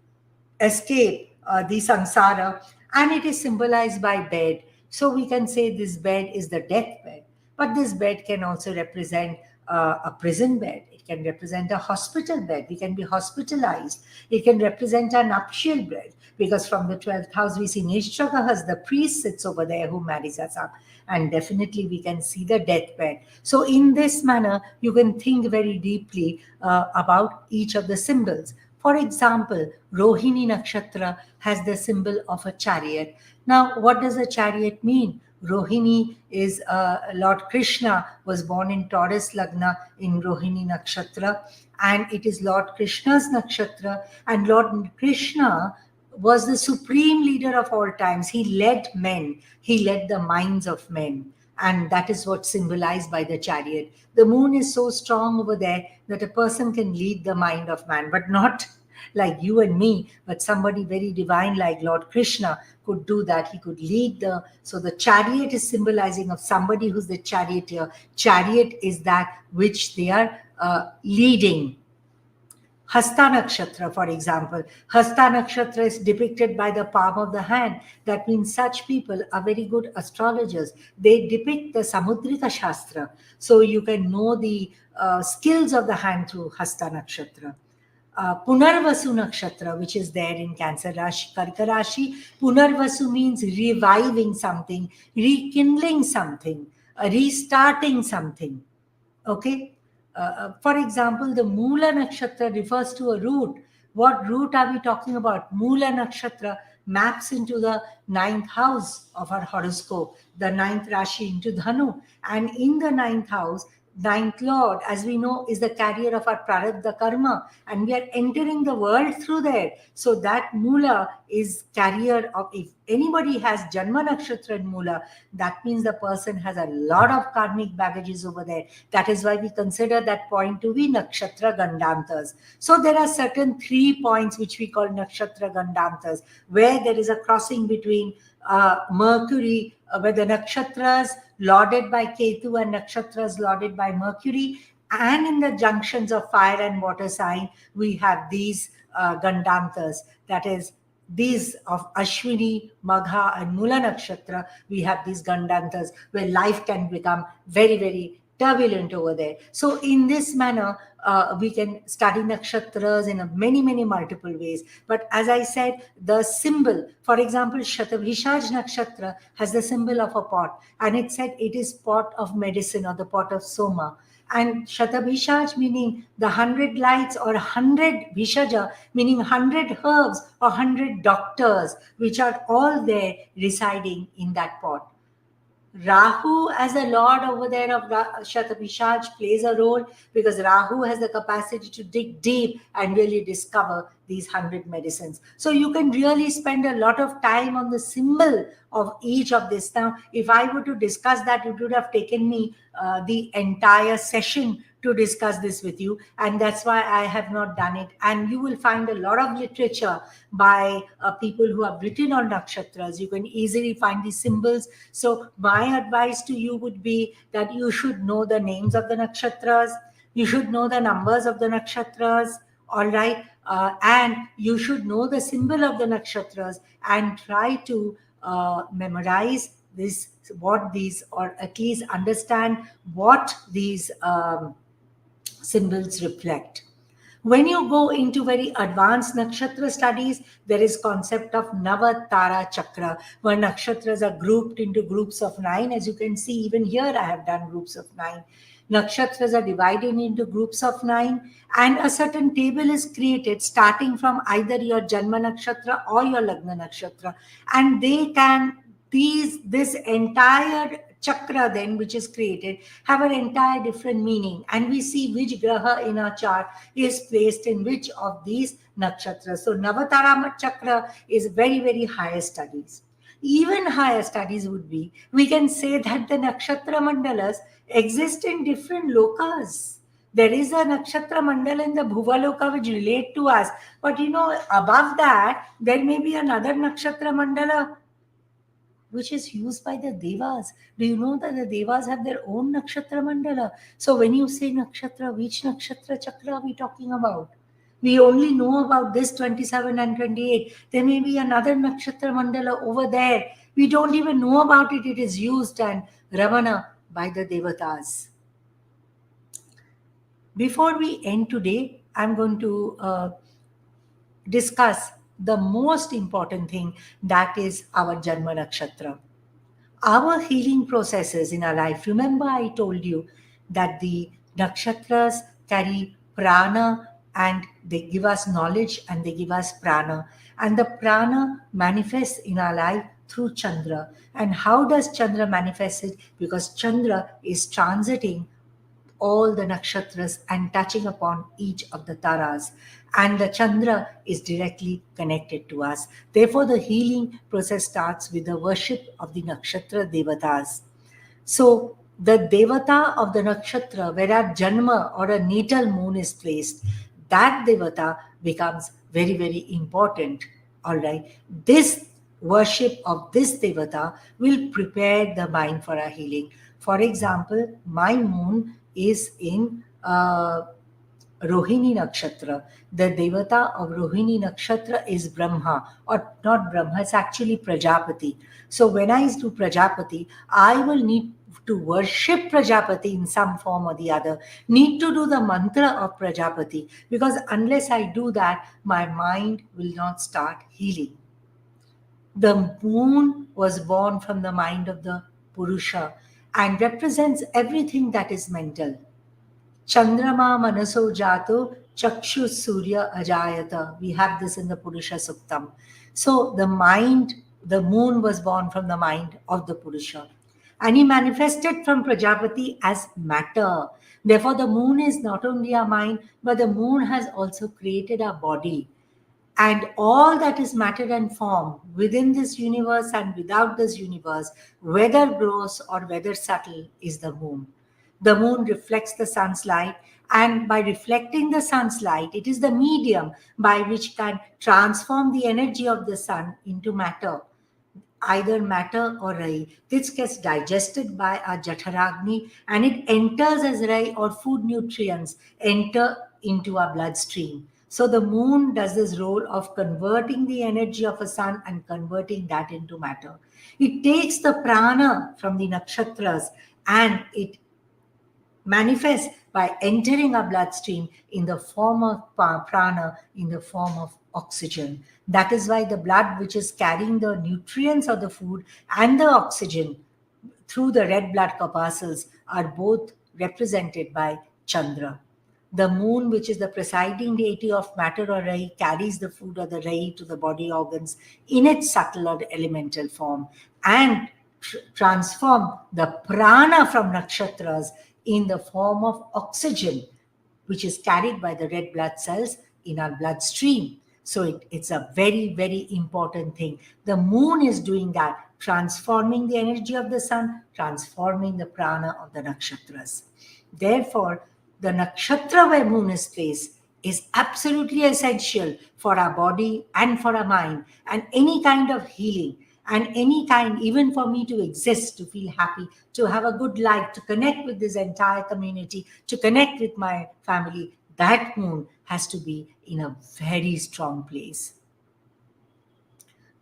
escape the samsara, and it is symbolized by bed. So we can say this bed is the death bed, but this bed can also represent a prison bed. It can represent a hospital bed. We can be hospitalized. It can represent a nuptial bed, because from the 12th house we see Nishchakahas, the priest sits over there who marries us up. And definitely we can see the deathbed. So in this manner, you can think very deeply about each of the symbols. For example, Rohini Nakshatra has the symbol of a chariot. Now, what does a chariot mean? Rohini is Lord Krishna was born in Taurus Lagna in Rohini Nakshatra, and it is Lord Krishna's Nakshatra, and Lord Krishna was the supreme leader of all times. He led men, he led the minds of men. And that is what's symbolized by the chariot. The moon is so strong over there that a person can lead the mind of man, but not like you and me, but somebody very divine like Lord Krishna could do that. He could lead so the chariot is symbolizing of somebody who's the charioteer. Chariot is that which they are leading. Hasta Nakshatra, for example. Hasta Nakshatra is depicted by the palm of the hand. That means such people are very good astrologers. They depict the Samudrika Shastra. So you can know the skills of the hand through Hasta Nakshatra. Punarvasu Nakshatra, which is there in Cancer Rashi, Karka Rashi. Punarvasu means reviving something, rekindling something, restarting something. Okay? For example, the Mula Nakshatra refers to a root. What root are we talking about? Mula Nakshatra maps into the 9th house of our horoscope, the 9th Rashi into Dhanu. And in the 9th house, 9th Lord, as we know, is the carrier of our Prarabdha Karma. And we are entering the world through there. So that Mula is carrier of, if anybody has Janma Nakshatra in Mula, that means the person has a lot of karmic baggages over there. That is why we consider that point to be Nakshatra Gandantas. So there are certain 3 points which we call Nakshatra Gandantas, where there is a crossing between Mercury, where the nakshatras lauded by Ketu and nakshatras lauded by Mercury, and in the junctions of fire and water sign, we have these Gandantas, that is, these of Ashwini, Magha and Mula Nakshatra, we have these Gandantas where life can become very, very turbulent over there. So in this manner, we can study nakshatras in many multiple ways. But as I said, the symbol, for example, Shatabhishaj nakshatra has the symbol of a pot, and it said it is pot of medicine or the pot of soma. And Shatabhishaj meaning the 100 lights, or 100 Vishaja meaning 100 herbs or 100 doctors, which are all there residing in that pot. Rahu as a lord over there of Shatabhishaj plays a role, because Rahu has the capacity to dig deep and really discover these 100 medicines. So you can really spend a lot of time on the symbol of each of this. Now, if I were to discuss that, it would have taken me the entire session to discuss this with you, and that's why I have not done it. And you will find a lot of literature by people who have written on nakshatras. You can easily find these symbols. So my advice to you would be that you should know the names of the nakshatras, you should know the numbers of the nakshatras, all right, and you should know the symbol of the nakshatras, and try to memorize this, what these, or at least understand what these symbols reflect. When you go into very advanced nakshatra studies, there is concept of Navatara Chakra, where nakshatras are grouped into groups of 9. As you can see, even here I have done groups of 9. Nakshatras are divided into groups of 9, and a certain table is created starting from either your Janma Nakshatra or your Lagna Nakshatra. And they can, this entire chakra then which is created have an entire different meaning, and we see which graha in our chart is placed in which of these nakshatras. So Navatara Chakra is very higher studies. Even higher studies would be, we can say that the nakshatra mandalas exist in different lokas. There is a nakshatra mandala in the Bhuvaloka which relate to us, but above that there may be another nakshatra mandala which is used by the devas. Do you know that the devas have their own nakshatra mandala? So when you say nakshatra, which nakshatra chakra are we talking about? We only know about this 27 and 28. There may be another nakshatra mandala over there. We don't even know about it. It is used and Ramana by the devatas. Before we end today, I'm going to discuss the most important thing, that is our Janma Nakshatra. Our healing processes in our life. Remember, I told you that the nakshatras carry prana, and they give us knowledge and they give us prana. And the prana manifests in our life through Chandra. And how does Chandra manifest it? Because Chandra is transiting all the nakshatras and touching upon each of the taras, and the Chandra is directly connected to us. Therefore, the healing process starts with the worship of the nakshatra devatas. So, the devata of the nakshatra, where a janma or a natal moon is placed, that devata becomes very important. All right. This worship of this devata will prepare the mind for our healing. For example, my moon is in Rohini Nakshatra. The devata of Rohini Nakshatra is Brahma, or not Brahma, it's actually Prajapati. So when I do Prajapati, I will need to worship Prajapati in some form or the other, need to do the mantra of Prajapati, because unless I do that, my mind will not start healing. The moon was born from the mind of the Purusha and represents everything that is mental. Chandrama manaso jato chakshu surya ajayata. We have this in the Purusha Suktam. So the mind, the moon was born from the mind of the Purusha. And he manifested from Prajapati as matter. Therefore, the moon is not only our mind, but the moon has also created our body. And all that is matter and form within this universe and without this universe, whether gross or whether subtle, is the moon. The moon reflects the sun's light, and by reflecting the sun's light, it is the medium by which can transform the energy of the sun into matter, either matter or rai. This gets digested by our Jatharagni, and it enters as rai or food nutrients enter into our bloodstream. So the moon does this role of converting the energy of a sun and converting that into matter. It takes the prana from the nakshatras and it manifest by entering our bloodstream in the form of prana, in the form of oxygen. That is why the blood, which is carrying the nutrients of the food and the oxygen through the red blood corpuscles, are both represented by Chandra. The moon, which is the presiding deity of matter or rai, carries the food or the rai to the body organs in its subtle or elemental form and transform the prana from nakshatras in the form of oxygen, which is carried by the red blood cells in our bloodstream. So it's a very, very important thing. The moon is doing that, transforming the energy of the sun, transforming the prana of the nakshatras. Therefore, the nakshatra where moon is placed is absolutely essential for our body and for our mind and any kind of healing and any kind, even for me to exist, to feel happy, to have a good life, to connect with this entire community, to connect with my family. That moon has to be in a very strong place.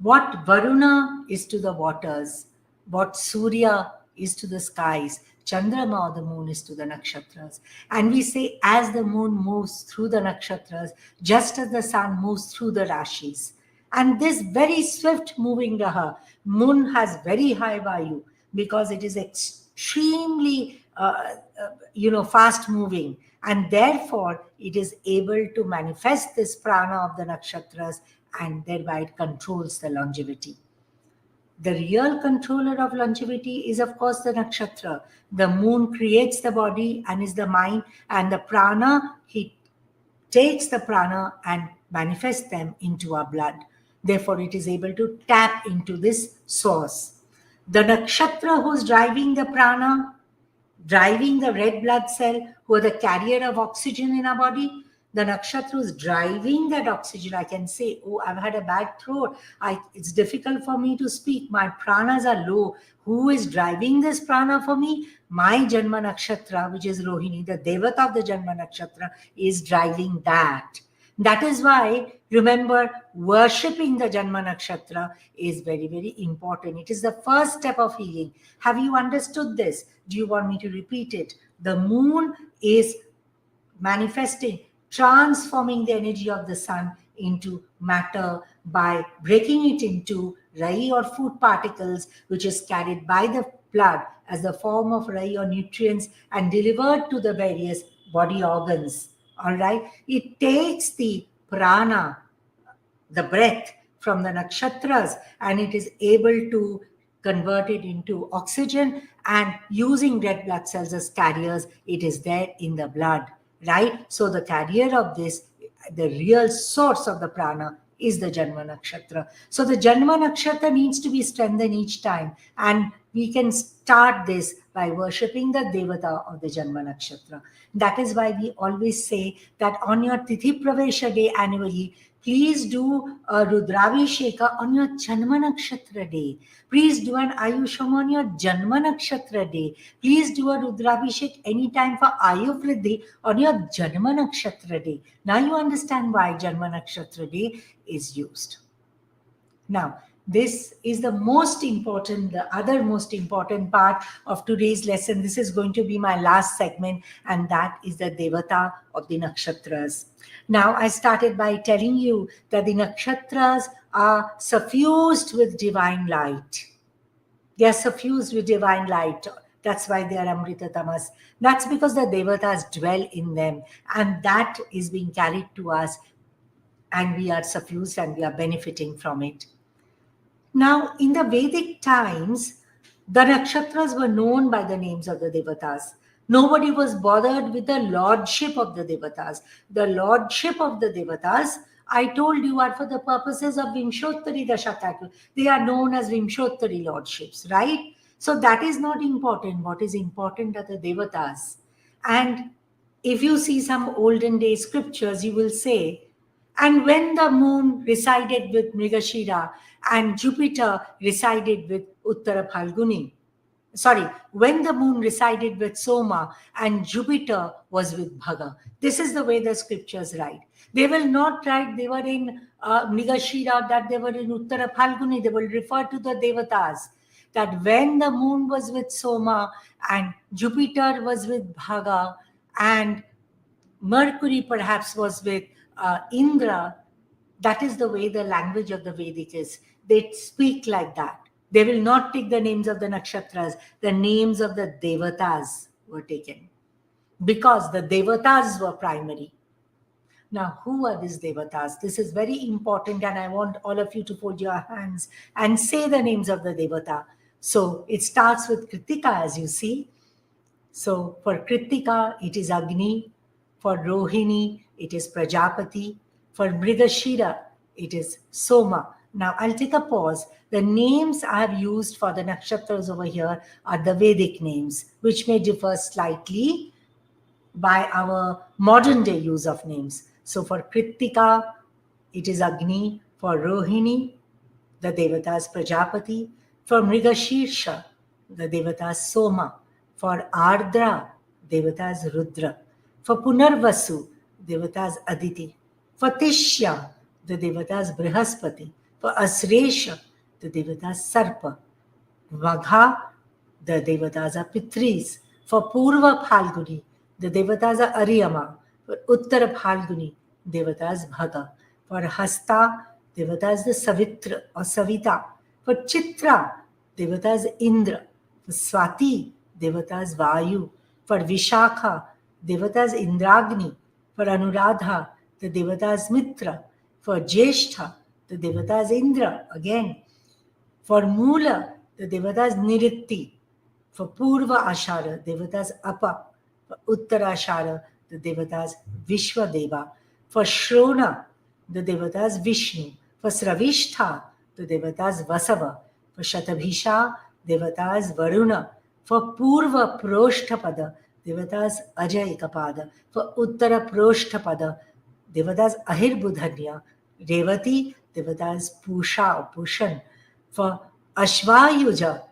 What Varuna is to the waters, what Surya is to the skies, Chandrama or the moon is to the nakshatras. And we say, as the moon moves through the nakshatras, just as the sun moves through the rashis. And this very swift moving raha, moon has very high vayu because it is extremely fast moving, and therefore it is able to manifest this prana of the nakshatras, and thereby it controls the longevity. The real controller of longevity is, of course, the nakshatra. The moon creates the body and is the mind, and the prana, he takes the prana and manifests them into our blood. Therefore, it is able to tap into this source. The nakshatra who's driving the prana, driving the red blood cell, who are the carrier of oxygen in our body, the nakshatra is driving that oxygen. I can say, oh, I've had a bad throat. It's difficult for me to speak. My pranas are low. Who is driving this prana for me? My Janma Nakshatra, which is Rohini, the Devata of the Janma Nakshatra, is driving that. That is why, remember, worshipping the Janma Nakshatra is very, very important. It is the first step of healing. Have you understood this? Do you want me to repeat it? The moon is manifesting, transforming the energy of the sun into matter by breaking it into rai or food particles, which is carried by the blood as the form of rai or nutrients and delivered to the various body organs. All right, it takes the prana, the breath from the nakshatras, and it is able to convert it into oxygen, and using red blood cells as carriers, it is there in the blood, right? So the carrier of this, the real source of the prana, is the Janma Nakshatra. So the Janma Nakshatra needs to be strengthened each time, and we can start this by worshipping the Devata of the Janma Nakshatra. That is why we always say that on your Tithi Pravesha day annually, please do a Rudravisheka on your Janma Nakshatra day. Please do an Ayusham on your Janma Nakshatra day. Please do a Rudravishek anytime for Ayu Vriddhi on your Janma Nakshatra day. Now you understand why Janma Nakshatra day is used. Now, this is the other most important part of today's lesson. This is going to be my last segment, and that is the Devata of the Nakshatras. Now, I started by telling you that the Nakshatras are suffused with divine light. They are suffused with divine light. That's why they are Amrita Tamas. That's because the Devatas dwell in them, and that is being carried to us, and we are suffused and we are benefiting from it. Now, in the Vedic times, the nakshatras were known by the names of the devatas. Nobody was bothered with the lordship of the devatas. The lordship of the devatas, I told you, are for the purposes of Vimshottari Dashakatu. They are known as Vimshottari lordships, right? So that is not important. What is important are the devatas. And if you see some olden day scriptures, you will say, and when the moon resided with Mrigashira and Jupiter resided with Uttara Phalguni, when the moon resided with Soma and Jupiter was with Bhaga. This is the way the scriptures write. They will not write they were in Mrigashira, that they were in Uttara Phalguni. They will refer to the Devatas. that when the moon was with Soma and Jupiter was with Bhaga and Mercury perhaps was with Indra, that is the way the language of the Vedic is. They speak like that. They will not take the names of the nakshatras. The names of the devatas were taken because the devatas were primary. Now, who are these devatas? This is very important, and I want all of you to fold your hands and say the names of the devata. So it starts with Kritika, as you see. So for Kritika, it is Agni. For Rohini, it is Prajapati. For Mrigashira, it is Soma. Now I'll take a pause. The names I have used for the nakshatras over here are the Vedic names, which may differ slightly by our modern day use of names. So for Kritika, it is Agni. For Rohini, the devata is Prajapati. For Mrigashirsha, the devata is Soma. For Ardra, devata is Rudra. For Punarvasu, devata is Aditi. For Tishya, the devata is Brihaspati. For Asresha, the devata is Sarpa. Magha, the devatas are Pitris. For Purva Phalguni, the devatas are Ariyama. For Uttara Phalguni, devatas Bhaga. For Hasta, devatas the Savitra or Savita. For Chitra, devatas Indra. For Swati, devatas Vayu. For Vishakha, devatas Indragni. For Anuradha, the devatas Mitra. For Jeshtha, the devatas Indra again. For Mula, the devatas Niritti. For Purva Ashara, devatas Apa. For Uttara Ashara, the devatas Vishwadeva. For Shrona, the devatas Vishnu. For Sravishtha, the devatas Vasava. For Shatabhisha, devatas Varuna. For Purva Proshtapada, devatas Ajayikapada. For Uttara Proshtapada, devatas Ahirbudhanya. Revati, devatas Pusha or Pushan. For Ashvayuja,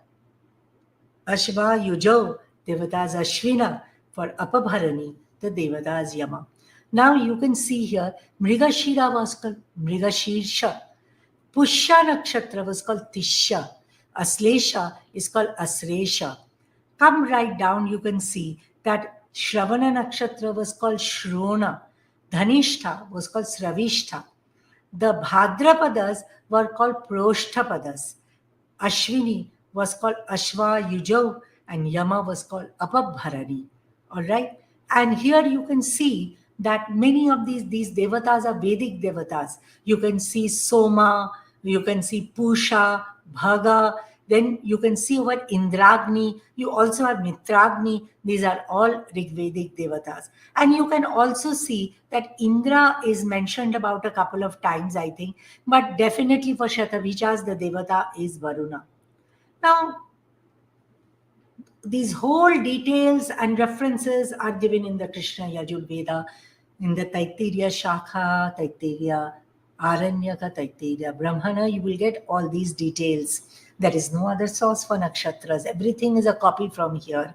Ashvayujo, devatas Ashvina. For Apabharani, the devatas Yama. Now you can see here, Mrigashira was called Mrigashirsha. Pushya Nakshatra was called Tishya. Aslesha is called Asresha. Come right down, you can see that Shravana Nakshatra was called Shrona. Dhanishta was called Sravishta. The Bhadrapadas were called Proshtapadas. Ashwini was called Ashva Yujo and Yama was called Apabharani. All right. And here you can see that many of these devatas are Vedic devatas. You can see Soma, you can see Pusha, Bhaga, then you can see over Indragni, you also have Mitragni. These are all Rigvedic devatas. And you can also see that Indra is mentioned about a couple of times, I think, but definitely for Shatabhichas, the devata is Varuna. Now, these whole details and references are given in the Krishna Yajur Veda, in the Taittiriya Shakha, Taittiriya Aranyaka, Taittiriya Brahmana. You will get all these details. There is no other source for nakshatras. Everything is a copy from here.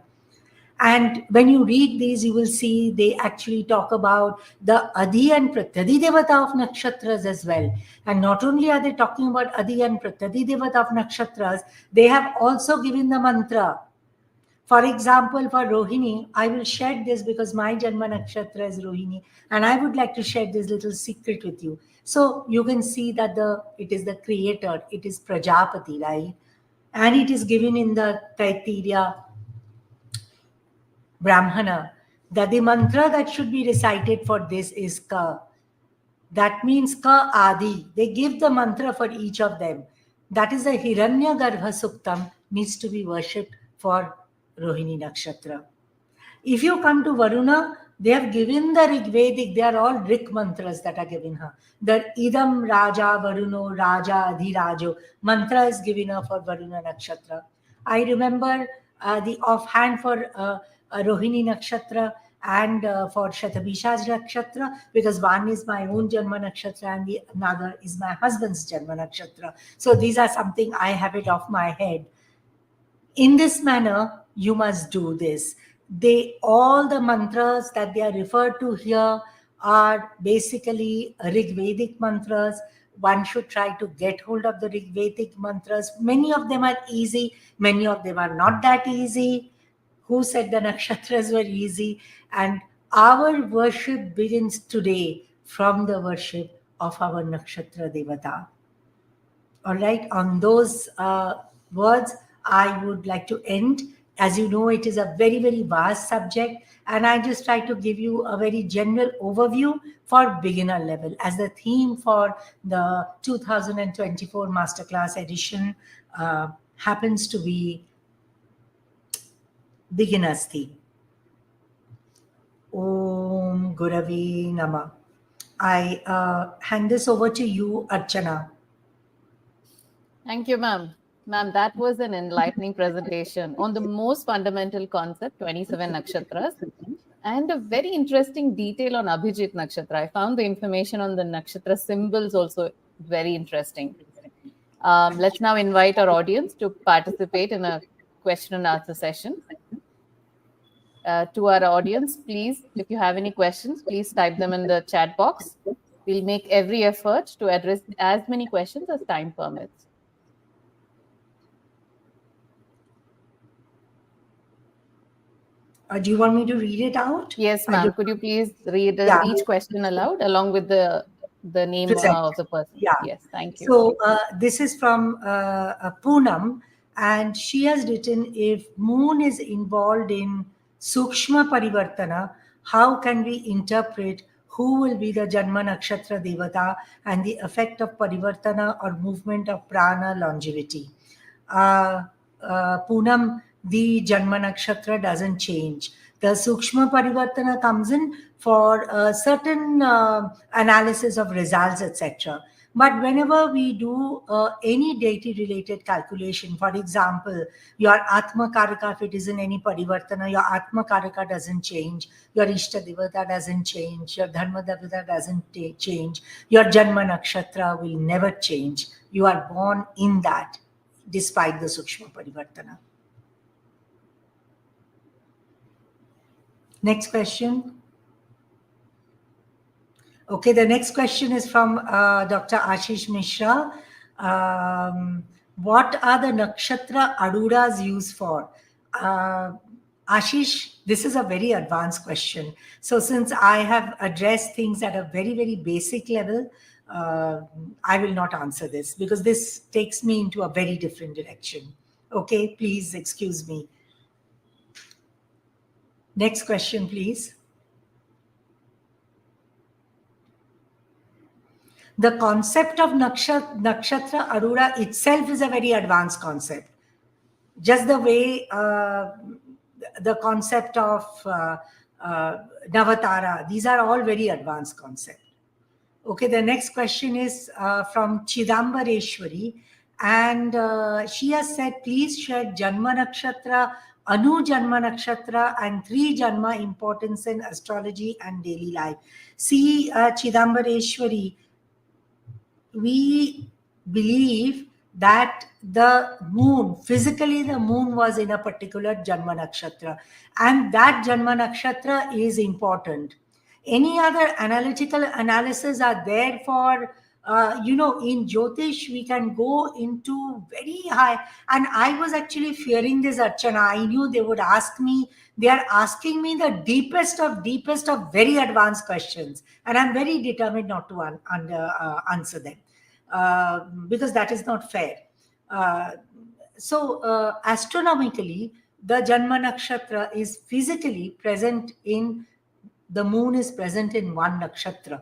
And when you read these, you will see they actually talk about the Adi and Pratyadi Devata of nakshatras as well. And not only are they talking about Adi and Pratyadi Devata of nakshatras, they have also given the mantra. For example, for Rohini, I will share this because my Janma Nakshatra is Rohini, and I would like to share this little secret with you. So you can see that it is the creator, it is Prajapati, right? And it is given in the Taittiriya Brahmana that the mantra that should be recited for this is Ka. That means Ka Adi. They give the mantra for each of them. That is the Hiranya Garbha Suktam needs to be worshipped for Rohini Nakshatra. If you come to Varuna, they have given the Rigvedic, they are all Rik mantras that are given her. The Idam Raja Varuno Raja Adhirajo mantra is given her for Varuna Nakshatra. I remember the offhand for Rohini Nakshatra and for Shatabhisha's Nakshatra, because one is my own Janma Nakshatra and the another is my husband's Janma Nakshatra. So these are something I have it off my head. In this manner, you must do this. All the mantras that they are referred to here are basically Rigvedic mantras. one should try to get hold of the Vedic mantras. Many of them are easy, many of them are not that easy. Who said the nakshatras were easy? And our worship begins today from the worship of our nakshatra devata. All right, on those words, I would like to end. As you know, it is a very, very vast subject, and I just try to give you a very general overview for beginner level. As the theme for the 2024 Masterclass edition happens to be beginner's theme. Om Guravi Nama. I hand this over to you, Archana. Thank you, ma'am. Ma'am, that was an enlightening presentation on the most fundamental concept, 27 nakshatras, and a very interesting detail on Abhijit Nakshatra. I found the information on the nakshatra symbols also very interesting. Let's now invite our audience to participate in a question and answer session. To our audience, please, if you have any questions, please type them in the chat box. We'll make every effort to address as many questions as time permits. Do you want me to read it out? Yes, ma'am. Could you please read each question aloud along with the name of the person? Yeah. Yes, thank you. So this is from Poonam, and she has written, if moon is involved in Sukshma Parivartana, how can we interpret who will be the Janma Nakshatra Devata and the effect of Parivartana or movement of prana longevity? Poonam, the Janma Nakshatra doesn't change. The Sukshma Parivartana comes in for certain analysis of results, etc. But whenever we do any deity-related calculation, for example, your Atma Karaka, if it is in any Parivartana, your Atma Karaka doesn't change, your Ishta Devata doesn't change, your Dharma Devata doesn't change, your Janma Nakshatra will never change. You are born in that, despite the Sukshma Parivartana. Next question. Okay, the next question is from Dr. Ashish Mishra. What are the nakshatra arudas used for? Ashish, this is a very advanced question. So since I have addressed things at a very, very basic level, I will not answer this because this takes me into a very different direction. Okay, please excuse me. Next question, please. The concept of nakshatra arura itself is a very advanced concept. Just the way the concept of Navatara, these are all very advanced concepts. Okay, the next question is from Chidambareshwari, and she has said, please share Janma Nakshatra, Anu Janma Nakshatra, and 3 Janma importance in astrology and daily life. See, Chidambareshwari, we believe that the moon, physically the moon was in a particular Janma Nakshatra, and that Janma Nakshatra is important. Any other analytical analysis are there for, in Jyotish, we can go into very high. And I was actually fearing this, Archana. I knew they would ask me. They are asking me the deepest of very advanced questions. And I'm very determined not to answer them because that is not fair. So astronomically, the Janma Nakshatra is physically present in, the moon is present in one nakshatra.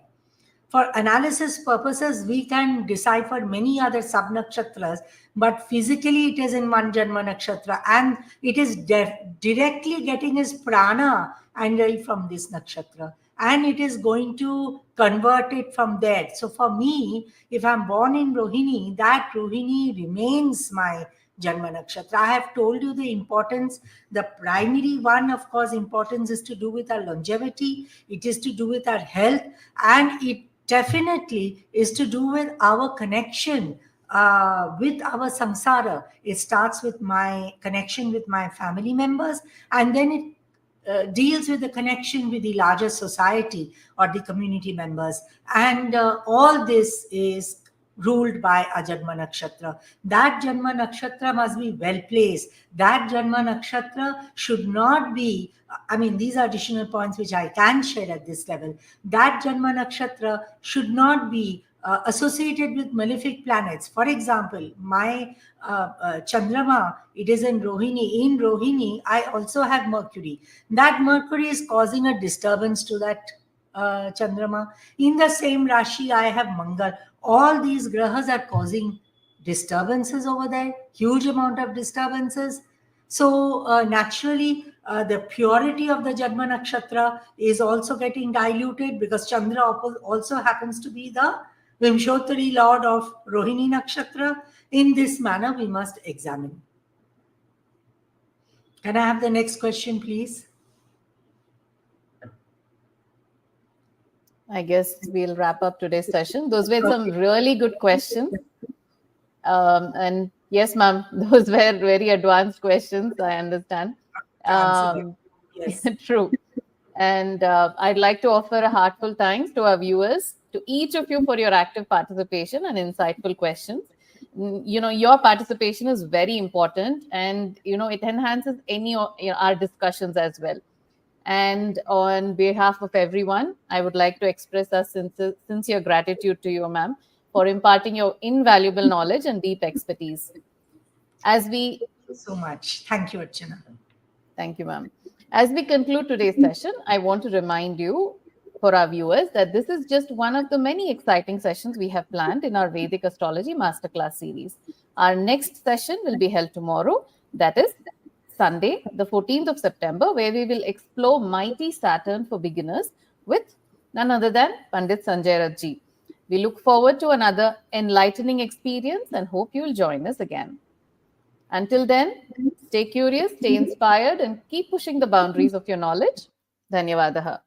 For analysis purposes, we can decipher many other sub-nakshatras, but physically it is in one Janma Nakshatra, and it is directly getting its prana and from this nakshatra, and it is going to convert it from there. So for me, if I'm born in Rohini, that Rohini remains my Janma Nakshatra. I have told you the importance. The primary one, of course, importance is to do with our longevity. It is to do with our health, and it definitely is to do with our connection with our samsara. It starts with my connection with my family members, and then it deals with the connection with the larger society or the community members. And all this is ruled by a Janma Nakshatra. That Janma Nakshatra must be well placed. That Janma Nakshatra should not be, I mean, these are additional points which I can share at this level. That Janma Nakshatra should not be associated with malefic planets. For example, my Chandrama, it is in Rohini. In Rohini, I also have Mercury. That Mercury is causing a disturbance to that Chandrama. In the same Rashi, I have Mangal. All these grahas are causing disturbances over there, huge amount of disturbances. So naturally, the purity of the Janma Nakshatra is also getting diluted because Chandra also happens to be the Vimshottari Lord of Rohini Nakshatra. In this manner, we must examine. Can I have the next question, please? I guess we'll wrap up today's session. Those were some really good questions. And yes, ma'am, those were very advanced questions, I understand. Yes. True. And I'd like to offer a heartfelt thanks to our viewers, to each of you for your active participation and insightful questions. Your participation is very important, and it enhances our discussions as well. And on behalf of everyone, I would like to express our sincere gratitude to you, ma'am, for imparting your invaluable knowledge and deep expertise. Thank you so much. Thank you, Archana. Thank you, ma'am. As we conclude today's session, I want to remind you, for our viewers, that this is just one of the many exciting sessions we have planned in our Vedic Astrology Masterclass series. Our next session will be held tomorrow, that is Sunday, the 14th of September, where we will explore Mighty Saturn for beginners with none other than Pandit Sanjay Rathji. We look forward to another enlightening experience and hope you will join us again. Until then, stay curious, stay inspired, and keep pushing the boundaries of your knowledge. Dhanyavadaha.